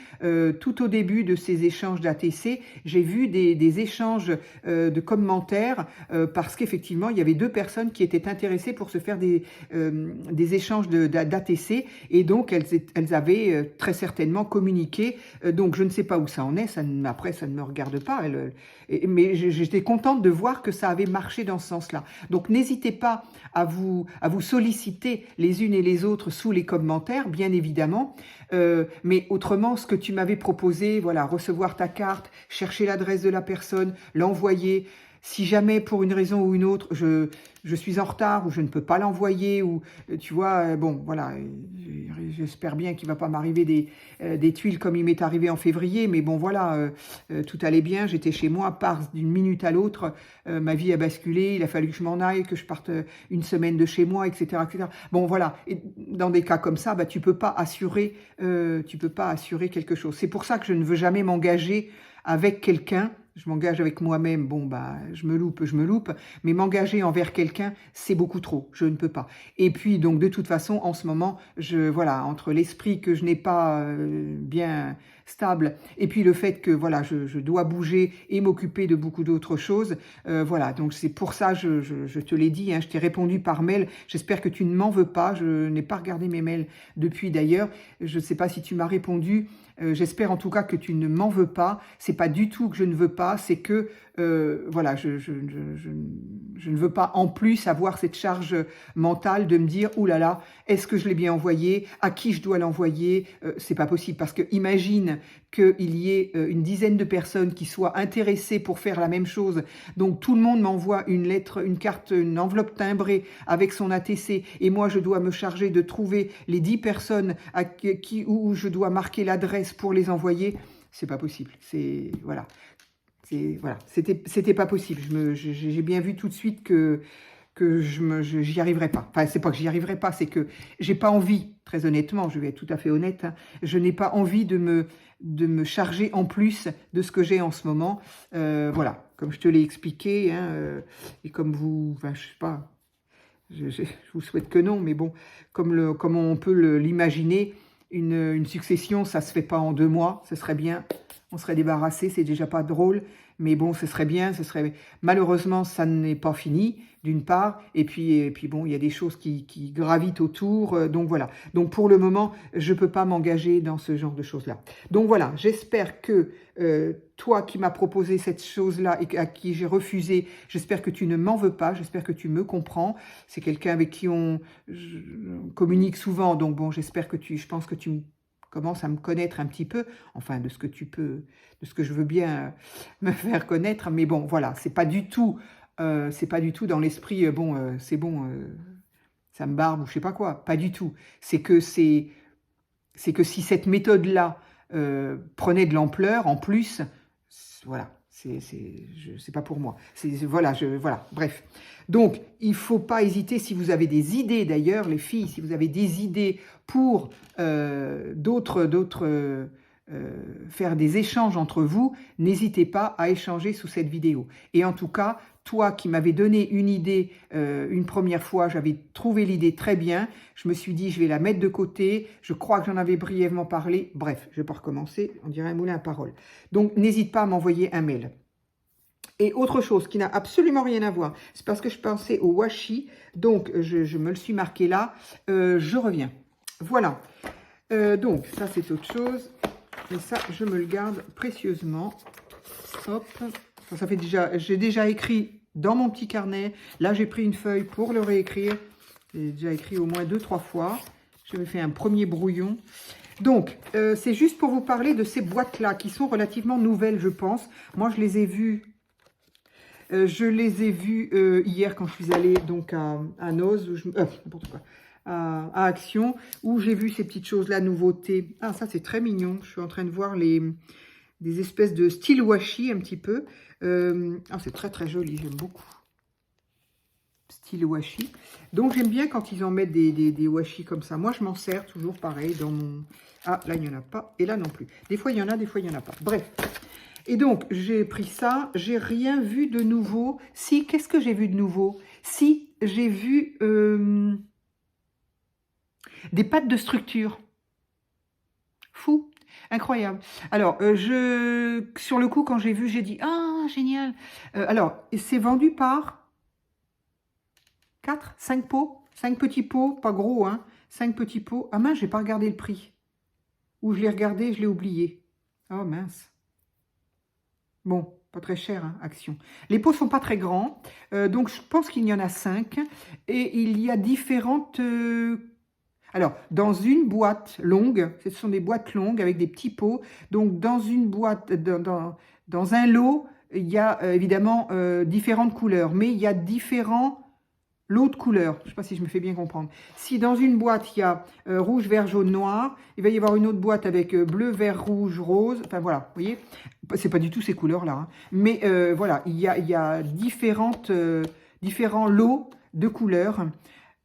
S1: tout au début de ces échanges d'ATC, j'ai j'ai vu des échanges de commentaires parce qu'effectivement, il y avait 2 personnes qui étaient intéressées pour se faire des échanges d'ATC et donc elles avaient très certainement communiqué. Donc, je ne sais pas où ça en est. Après, ça ne me regarde pas. Mais j'étais contente de voir que ça avait marché dans ce sens-là. Donc, n'hésitez pas à vous solliciter les unes et les autres sous les commentaires, bien évidemment. Mais autrement, ce que tu m'avais proposé, voilà, recevoir ta carte, chercher l'adresse de la personne, l'envoyer. Si jamais, pour une raison ou une autre, je suis en retard ou je ne peux pas l'envoyer, ou tu vois, bon, voilà, j'espère bien qu'il ne va pas m'arriver des tuiles comme il m'est arrivé en février, mais bon, voilà, tout allait bien, j'étais chez moi, d'une minute à l'autre, ma vie a basculé, il a fallu que je m'en aille, que je parte une semaine de chez moi, etc., etc. Bon, voilà, et dans des cas comme ça, bah, tu peux pas assurer quelque chose. C'est pour ça que je ne veux jamais m'engager avec quelqu'un. Je m'engage avec moi-même, bon, bah, je me loupe, mais m'engager envers quelqu'un, c'est beaucoup trop, je ne peux pas. Et puis, donc, de toute façon, en ce moment, voilà, entre l'esprit que je n'ai pas bien stable, et puis le fait que, voilà, je dois bouger et m'occuper de beaucoup d'autres choses, voilà, donc c'est pour ça, je te l'ai dit, hein, je t'ai répondu par mail, j'espère que tu ne m'en veux pas, je n'ai pas regardé mes mails depuis d'ailleurs, je ne sais pas si tu m'as répondu, j'espère en tout cas que tu ne m'en veux pas. C'est pas du tout que je ne veux pas, c'est que voilà, je ne veux pas en plus avoir cette charge mentale de me dire, ouh là là, est-ce que je l'ai bien envoyé? À qui je dois l'envoyer? C'est pas possible parce que imagine qu'il y ait une dizaine de personnes qui soient intéressées pour faire la même chose. Donc tout le monde m'envoie une lettre, une carte, une enveloppe timbrée avec son ATC et moi je dois me charger de trouver les 10 personnes où je dois marquer l'adresse pour les envoyer. C'est pas possible. Voilà. C'était pas possible. J'ai bien vu tout de suite que j'y arriverais pas. Enfin, c'est pas que j'y arriverais pas, c'est que j'ai pas envie, très honnêtement, je vais être tout à fait honnête, hein, je n'ai pas envie de me charger en plus de ce que j'ai en ce moment. Voilà, comme je te l'ai expliqué, hein, et comme vous, enfin, je sais pas, je vous souhaite que non, mais bon, comme on peut l'imaginer, une succession, ça se fait pas en 2 mois, ce serait bien, on serait débarrassé, c'est déjà pas drôle, mais bon, ce serait bien, malheureusement, ça n'est pas fini, d'une part, et puis bon, il y a des choses qui gravitent autour, donc voilà. Donc pour le moment, je peux pas m'engager dans ce genre de choses-là. Donc voilà, j'espère que toi qui m'as proposé cette chose-là et à qui j'ai refusé, j'espère que tu ne m'en veux pas, j'espère que tu me comprends. C'est quelqu'un avec qui on communique souvent, donc bon, j'espère que je pense que tu commences à me connaître un petit peu, enfin de ce que je veux bien me faire connaître, mais bon, voilà, c'est pas du tout dans l'esprit, bon, c'est bon, ça me barbe ou je sais pas quoi, pas du tout. C'est que si cette méthode-là prenait de l'ampleur, en plus, voilà, c'est pas pour moi. Voilà, bref. Donc, il faut pas hésiter, si vous avez des idées d'ailleurs, les filles, si vous avez des idées pour faire des échanges entre vous, n'hésitez pas à échanger sous cette vidéo. Et en tout cas, toi qui m'avais donné une idée une première fois, j'avais trouvé l'idée très bien, je me suis dit je vais la mettre de côté, je crois que j'en avais brièvement parlé, bref, je vais pas recommencer, on dirait un moulin à parole. Donc n'hésite pas à m'envoyer un mail. Et autre chose qui n'a absolument rien à voir, c'est parce que je pensais au washi, donc je me le suis marqué là, je reviens. Voilà, donc ça c'est autre chose, et ça je me le garde précieusement. Hop, ça fait j'ai déjà écrit dans mon petit carnet, là j'ai pris une feuille pour le réécrire, j'ai déjà écrit au moins 2-3 fois, j'avais fait un premier brouillon. Donc, c'est juste pour vous parler de ces boîtes-là, qui sont relativement nouvelles, je pense. Moi, je les ai vues hier quand je suis allée donc à Noz, n'importe quoi, à Action, où j'ai vu ces petites choses-là, nouveautés. Ah, ça, c'est très mignon. Je suis en train de voir des espèces de style washi, un petit peu. Ah, c'est très, très joli. J'aime beaucoup. Style washi. Donc, j'aime bien quand ils en mettent des washi comme ça. Moi, je m'en sers toujours pareil dans mon... Ah, là, il n'y en a pas. Et là, non plus. Des fois, il y en a, des fois, il n'y en a pas. Bref. Et donc, j'ai pris ça. J'ai rien vu de nouveau. Si, qu'est-ce que j'ai vu de nouveau? Si, j'ai vu des pattes de structure. Fou. Incroyable. Alors, sur le coup, quand j'ai vu, j'ai dit, ah, génial. Alors, c'est vendu par 4, 5 pots, 5 petits pots, pas gros, hein, 5 petits pots. Ah mince, j'ai pas regardé le prix. Ou je l'ai regardé, je l'ai oublié. Oh mince. Bon, pas très cher, hein, Action. Les pots sont pas très grands, donc je pense qu'il y en a 5. Et il y a différentes... Alors, dans une boîte longue, ce sont des boîtes longues avec des petits pots. Donc, dans une boîte, dans un lot, il y a évidemment différentes couleurs. Mais il y a différents lots de couleurs. Je ne sais pas si je me fais bien comprendre. Si dans une boîte, il y a rouge, vert, jaune, noir, il va y avoir une autre boîte avec bleu, vert, rouge, rose. Enfin, voilà, vous voyez. C'est pas du tout ces couleurs-là. Hein. Mais voilà, il y a différents lots de couleurs.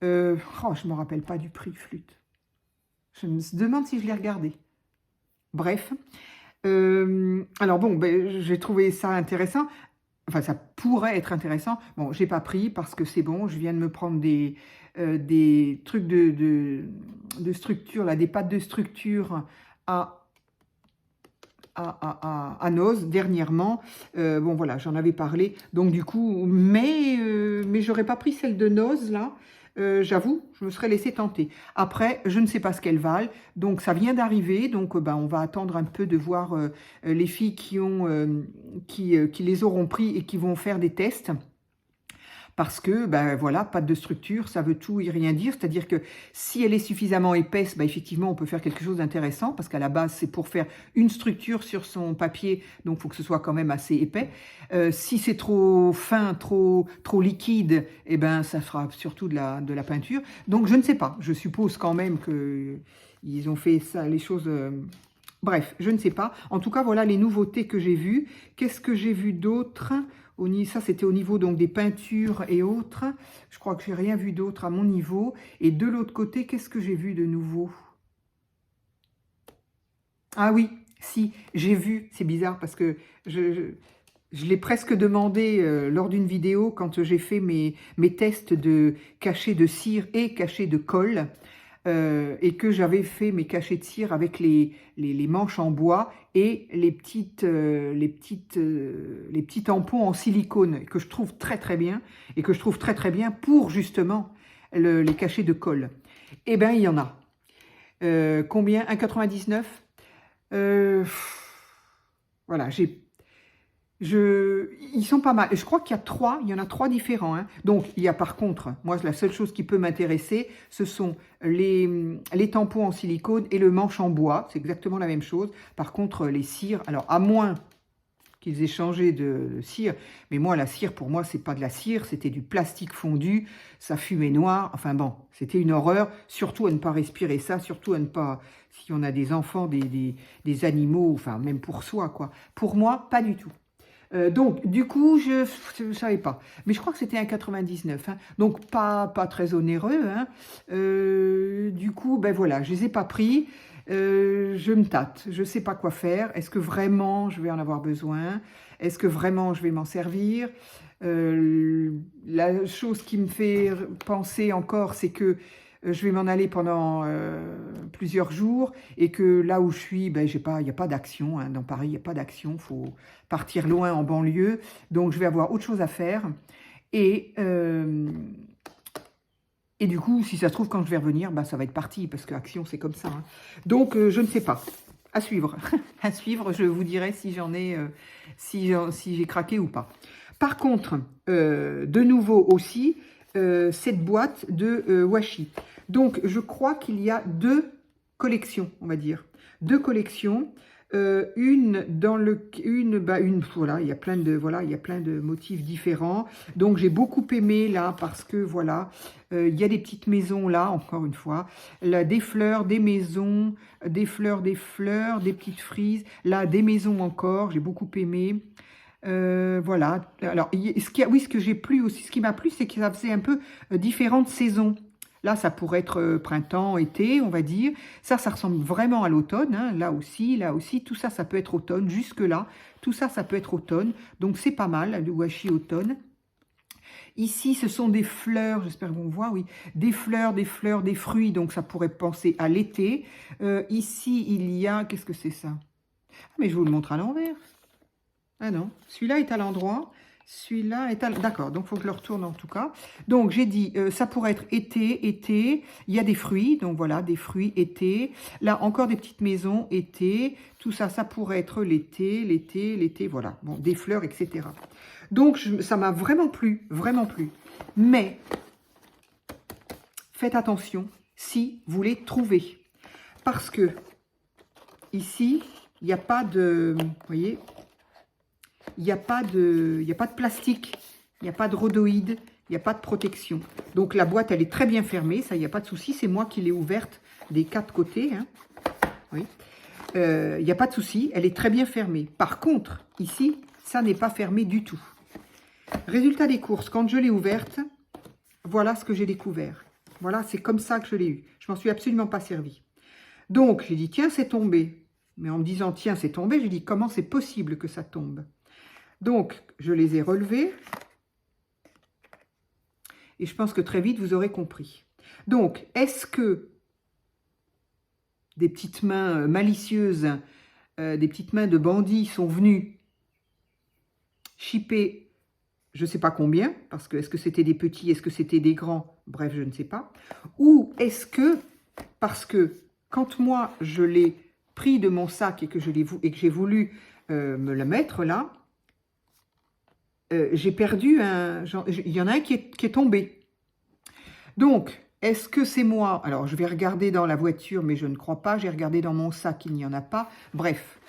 S1: Oh, je ne me rappelle pas du prix, flûte. Je me demande si je l'ai regardé. Bref. Alors bon, ben, j'ai trouvé ça intéressant. Enfin, ça pourrait être intéressant. Bon, j'ai pas pris parce que c'est bon. Je viens de me prendre des trucs de structure, là, des pâtes de structure à Noz dernièrement. Bon, voilà, j'en avais parlé. Donc, du coup, mais j'aurais pas pris celle de Noz, là. J'avoue, je me serais laissé tenter. Après, je ne sais pas ce qu'elles valent, donc ça vient d'arriver, donc ben, on va attendre un peu de voir les filles qui les auront pris et qui vont faire des tests. Parce que, ben voilà, pâte de structure, ça veut tout et rien dire. C'est-à-dire que si elle est suffisamment épaisse, ben effectivement, on peut faire quelque chose d'intéressant. Parce qu'à la base, c'est pour faire une structure sur son papier. Donc, il faut que ce soit quand même assez épais. Si c'est trop fin, trop liquide, eh ben, ça fera surtout de la peinture. Donc, je ne sais pas. Je suppose quand même qu'ils ont fait ça, les choses... Bref, je ne sais pas. En tout cas, voilà les nouveautés que j'ai vues. Qu'est-ce que j'ai vu d'autre ? Ça, c'était au niveau donc des peintures et autres. Je crois que j'ai rien vu d'autre à mon niveau. Et de l'autre côté, qu'est-ce que j'ai vu de nouveau? Ah oui, si, j'ai vu. C'est bizarre parce que je l'ai presque demandé lors d'une vidéo quand j'ai fait mes tests de cachets de cire et cachets de colle. Et que j'avais fait mes cachets de cire avec les manches en bois et les petits tampons en silicone que je trouve très très bien et que je trouve très très bien pour justement les cachets de colle. Eh bien, il y en a. Combien? 1,99 €. Voilà, ils sont pas mal. Je crois qu'il y en a 3 différents. Hein. Donc, il y a par contre, moi, la seule chose qui peut m'intéresser, ce sont les tampons en silicone et le manche en bois. C'est exactement la même chose. Par contre, les cires, alors à moins qu'ils aient changé de cire, mais moi, la cire, pour moi, c'est pas de la cire, c'était du plastique fondu, ça fumait noir. Enfin bon, c'était une horreur. Surtout à ne pas respirer ça, surtout à ne pas... Si on a des enfants, des animaux, enfin, même pour soi, quoi. Pour moi, pas du tout. Donc, du coup, je ne savais pas. Mais je crois que c'était 1,99 €. Hein. Donc, pas très onéreux. Hein. Du coup, ben voilà, je ne les ai pas pris. Je me tâte. Je ne sais pas quoi faire. Est-ce que vraiment je vais en avoir besoin? Est-ce que vraiment je vais m'en servir? La chose qui me fait penser encore, c'est que je vais m'en aller pendant plusieurs jours et que là où je suis, ben, il n'y a pas d'action. Hein. Dans Paris, il n'y a pas d'action. Il faut partir loin en banlieue. Donc, je vais avoir autre chose à faire. Et du coup, si ça se trouve, quand je vais revenir, ben, ça va être parti parce que Action, c'est comme ça. Hein. Donc, je ne sais pas. À suivre. À suivre, je vous dirai si si j'ai craqué ou pas. Par contre, de nouveau aussi, cette boîte de washi. Donc, je crois qu'il y a 2 collections, on va dire. 2 collections. Voilà, il y a plein de motifs différents. Donc, j'ai beaucoup aimé là parce que voilà, il y a des petites maisons là, encore une fois. Là, des fleurs, des maisons, des fleurs, des petites frises. Là, des maisons encore, j'ai beaucoup aimé. Voilà. Alors, ce qui m'a plu, c'est que ça faisait un peu différentes saisons. Là, ça pourrait être printemps, été, on va dire. Ça ressemble vraiment à l'automne. Hein. Là aussi, tout ça, ça peut être automne. Jusque-là, tout ça, ça peut être automne. Donc, c'est pas mal, le washi automne. Ici, ce sont des fleurs, j'espère qu'on voit, oui. Des fleurs, des fruits, donc ça pourrait penser à l'été. Ici, il y a... Qu'est-ce que c'est ça? Ah, mais je vous le montre à l'envers. Ah non, celui-là est à l'endroit. Celui-là est à... D'accord, donc il faut que je le retourne en tout cas. Donc, j'ai dit, ça pourrait être été. Il y a des fruits, donc voilà, des fruits, été. Là, encore des petites maisons, été. Tout ça, ça pourrait être l'été, voilà. Bon, des fleurs, etc. Donc, ça m'a vraiment plu, vraiment plu. Mais, faites attention si vous les trouvez. Parce que, ici, il n'y a pas de... Vous voyez, il n'y a pas de plastique, il n'y a pas de rhodoïde, il n'y a pas de protection. Donc la boîte, elle est très bien fermée, ça, il n'y a pas de souci. C'est moi qui l'ai ouverte des 4 côtés. Hein. Oui. Il n'y a pas de souci, elle est très bien fermée. Par contre, ici, ça n'est pas fermé du tout. Résultat des courses, quand je l'ai ouverte, voilà ce que j'ai découvert. Voilà, c'est comme ça que je l'ai eu. Je m'en suis absolument pas servi. Donc, j'ai dit, tiens, c'est tombé. Mais en me disant, tiens, c'est tombé, j'ai dit, comment c'est possible que ça tombe? Donc, je les ai relevés. Et je pense que très vite, vous aurez compris. Donc, est-ce que des petites mains malicieuses, des petites mains de bandits sont venues chipper, je ne sais pas combien, parce que est-ce que c'était des petits, est-ce que c'était des grands, bref, je ne sais pas. Ou est-ce que, parce que quand moi, je l'ai pris de mon sac et que j'ai voulu me le mettre là, j'ai perdu un... Il y en a un qui est tombé. Donc, est-ce que c'est moi? Alors, je vais regarder dans la voiture, mais je ne crois pas. J'ai regardé dans mon sac, il n'y en a pas. Bref.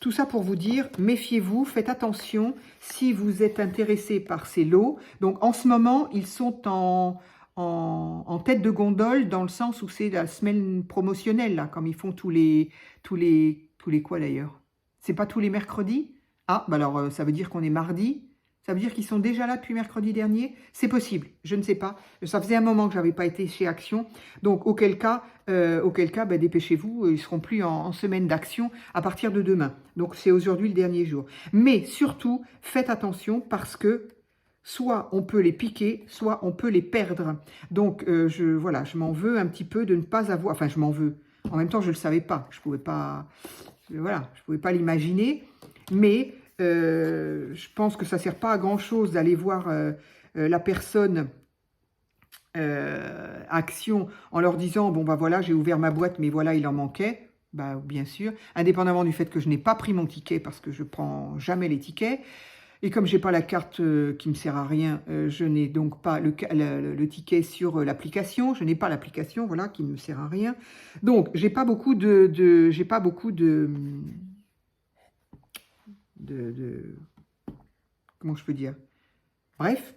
S1: Tout ça pour vous dire, méfiez-vous, faites attention si vous êtes intéressé par ces lots. Donc, en ce moment, ils sont en tête de gondole, dans le sens où c'est la semaine promotionnelle, là, comme ils font tous les quoi d'ailleurs? C'est pas tous les mercredis? Ah, bah alors ça veut dire qu'on est mardi. Ça veut dire qu'ils sont déjà là depuis mercredi dernier? C'est possible, je ne sais pas. Ça faisait un moment que je n'avais pas été chez Action. Donc, auquel cas bah, dépêchez-vous, ils ne seront plus en semaine d'Action à partir de demain. Donc, c'est aujourd'hui le dernier jour. Mais surtout, faites attention parce que soit on peut les piquer, soit on peut les perdre. Donc, voilà, je m'en veux un petit peu de ne pas avoir... Enfin, je m'en veux. En même temps, je ne le savais pas. Je ne pouvais pas... Voilà, je ne pouvais pas l'imaginer. Mais je pense que ça ne sert pas à grand-chose d'aller voir la personne Action en leur disant « Bon, bah voilà, j'ai ouvert ma boîte, mais voilà, il en manquait. » Bah, bien sûr, indépendamment du fait que je n'ai pas pris mon ticket parce que je ne prends jamais les tickets. Et comme je n'ai pas la carte qui ne me sert à rien, je n'ai donc pas le ticket sur l'application. Je n'ai pas l'application, voilà, qui ne me sert à rien. Donc, j'ai pas beaucoup comment je peux dire? Bref.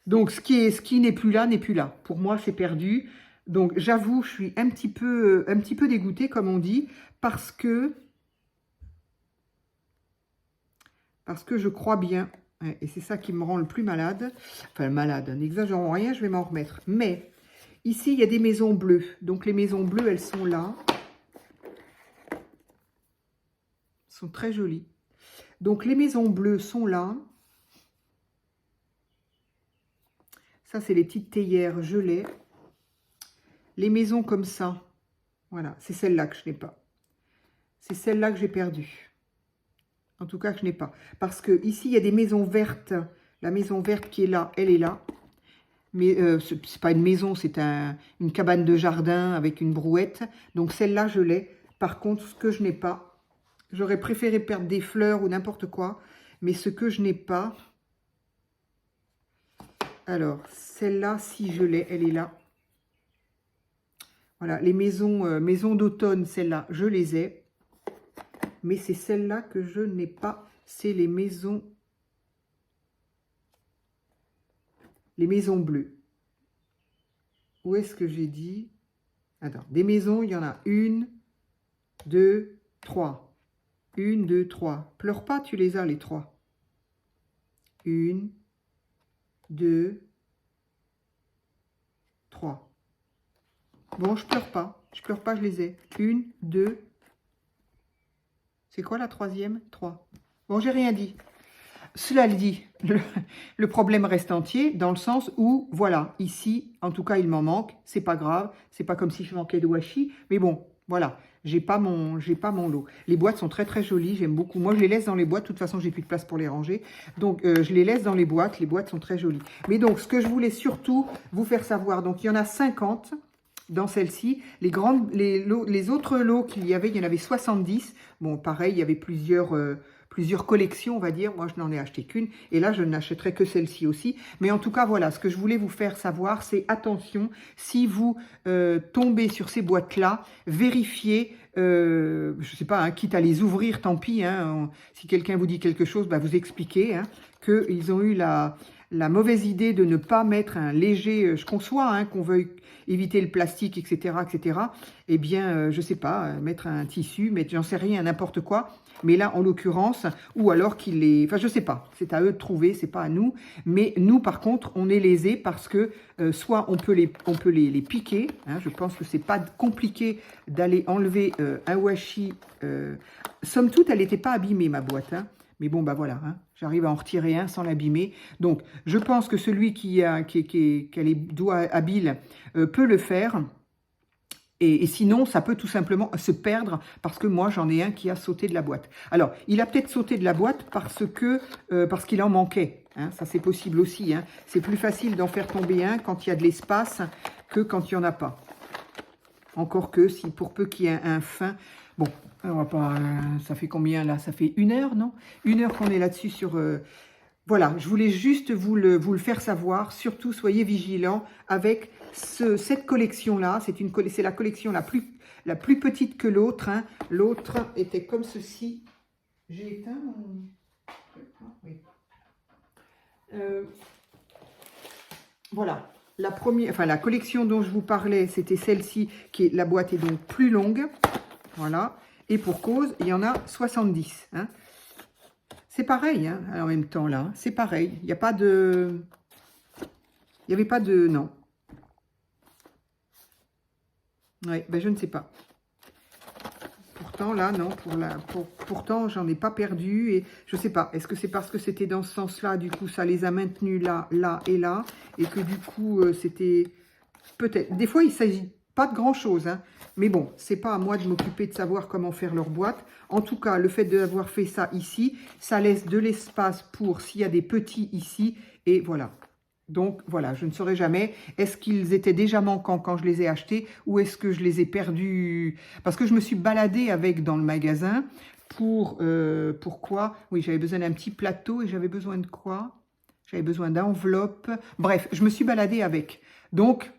S1: Donc, ce qui n'est plus là, n'est plus là. Pour moi, c'est perdu. Donc, j'avoue, je suis un petit peu dégoûtée, comme on dit, parce que je crois bien, et c'est ça qui me rend le plus malade, enfin malade, n'exagérons rien, je vais m'en remettre. Mais, ici, il y a des maisons bleues. Donc, les maisons bleues, elles sont là. Elles sont très jolies. Donc, les maisons bleues sont là. Ça, c'est les petites théières gelées. Les maisons comme ça, voilà, c'est celle-là que je n'ai pas. C'est celle-là que j'ai perdue. En tout cas, que je n'ai pas. Parce que ici, il y a des maisons vertes. La maison verte qui est là, elle est là. Mais ce n'est pas une maison, c'est une cabane de jardin avec une brouette. Donc, celle-là, je l'ai. Par contre, ce que je n'ai pas, j'aurais préféré perdre des fleurs ou n'importe quoi. Mais ce que je n'ai pas... Alors, celle-là, si je l'ai, elle est là. Voilà, les maisons d'automne, celles-là, je les ai. Mais c'est celle-là que je n'ai pas. C'est les maisons bleues. Où est-ce que j'ai dit? Attends, des maisons, il y en a 1, 2, 3. 1, 2, 3. Pleure pas, tu les as, les 3. 1, 2, 3. Bon, je pleure pas. Je pleure pas, je les ai. 1, 2. C'est quoi la troisième? 3. Bon, j'ai rien dit. cela dit, le problème reste entier dans le sens où, voilà, ici, en tout cas, il m'en manque. C'est pas grave. C'est pas comme si je manquais de washi. Mais bon, voilà. J'ai pas mon lot. Les boîtes sont très très jolies. J'aime beaucoup. Moi, je les laisse dans les boîtes. De toute façon, j'ai plus de place pour les ranger. Donc, je les laisse dans les boîtes. Les boîtes sont très jolies. Mais donc, ce que je voulais surtout vous faire savoir, donc, il y en a 50 dans celle-ci. Les autres lots qu'il y avait, il y en avait 70. Bon, pareil, il y avait plusieurs collections, on va dire. Moi, je n'en ai acheté qu'une. Et là, je n'achèterai que celle-ci aussi. Mais en tout cas, voilà, ce que je voulais vous faire savoir, c'est attention, si vous tombez sur ces boîtes-là, vérifiez, je ne sais pas, hein, quitte à les ouvrir, tant pis. Hein, si quelqu'un vous dit quelque chose, bah, vous expliquez hein, qu'ils ont eu la mauvaise idée de ne pas mettre un léger, je conçois, hein, qu'on veuille éviter le plastique, etc., etc., eh bien, je sais pas, mettre un tissu, mettre, j'en sais rien, n'importe quoi, mais là, en l'occurrence, ou alors qu'il est, enfin, je sais pas, c'est à eux de trouver, c'est pas à nous, mais nous, par contre, on est lésés parce que, soit on peut les piquer, hein, je pense que c'est pas compliqué d'aller enlever un washi, somme toute, elle n'était pas abîmée, ma boîte, hein. Mais bon, bah voilà, hein, j'arrive à en retirer un sans l'abîmer. Donc, je pense que celui qui a les doigts habiles peut le faire. Et sinon, ça peut tout simplement se perdre parce que moi, j'en ai un qui a sauté de la boîte. Alors, il a peut-être sauté de la boîte parce qu'il en manquait. Hein, ça, c'est possible aussi. Hein. C'est plus facile d'en faire tomber un quand il y a de l'espace que quand il n'y en a pas. Encore que, si pour peu qu'il y ait un fin... Bon, on va pas, ça fait combien là? Ça fait 1 heure, non? 1 heure qu'on est là-dessus sur... Voilà, je voulais juste vous le faire savoir. Surtout, soyez vigilants avec cette collection-là. C'est la collection la plus petite que l'autre. Hein. L'autre était comme ceci. J'ai éteint mon... Oui. Voilà. La collection dont je vous parlais, c'était celle-ci, la boîte est donc plus longue. Voilà. Et pour cause, il y en a 70. Hein. C'est pareil, hein, en même temps, là. C'est pareil. Il n'y a pas de... Il n'y avait pas de... Non. Oui, ben je ne sais pas. Pourtant, là, non. Pourtant, j'en ai pas perdu. Et je ne sais pas. Est-ce que c'est parce que c'était dans ce sens-là, du coup, ça les a maintenus là, là et là. Et que du coup, c'était... Peut-être. Des fois, il s'agit pas de grand-chose, hein. Mais bon, c'est pas à moi de m'occuper de savoir comment faire leur boîte. En tout cas, le fait d'avoir fait ça ici, ça laisse de l'espace pour s'il y a des petits ici. Et voilà. Donc, voilà, je ne saurais jamais. Est-ce qu'ils étaient déjà manquants quand je les ai achetés ou est-ce que je les ai perdus? Parce que je me suis baladée avec dans le magasin. Pourquoi? Oui, j'avais besoin d'un petit plateau et j'avais besoin de quoi? J'avais besoin d'enveloppes. Bref, je me suis baladée avec. Donc,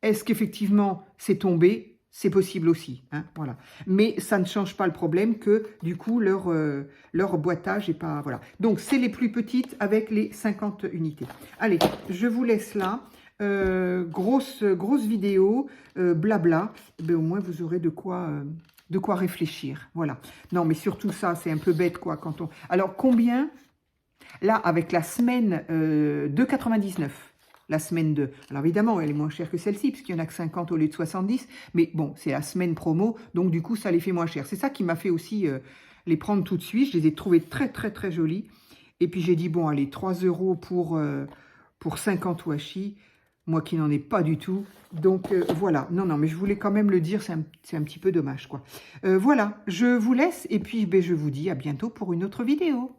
S1: est-ce qu'effectivement, c'est tombé? C'est possible aussi, hein, voilà. Mais ça ne change pas le problème que, du coup, leur boîtage n'est pas... Voilà. Donc, c'est les plus petites avec les 50 unités. Allez, je vous laisse là. Grosse vidéo, blabla. Ben, au moins, vous aurez de quoi réfléchir. Voilà. Non, mais surtout ça, c'est un peu bête, quoi, quand on... Alors, combien? Là, avec la semaine 2,99. La semaine 2. Alors évidemment, elle est moins chère que celle-ci, puisqu'il n'y en a que 50 au lieu de 70. Mais bon, c'est la semaine promo, donc du coup, ça les fait moins cher. C'est ça qui m'a fait aussi les prendre tout de suite. Je les ai trouvées très, très, très jolies. Et puis j'ai dit, bon, allez, 3 € pour 50 washi. Moi qui n'en ai pas du tout. Donc voilà. Non, mais je voulais quand même le dire, c'est un petit peu dommage, quoi. Voilà, je vous laisse et puis ben, je vous dis à bientôt pour une autre vidéo.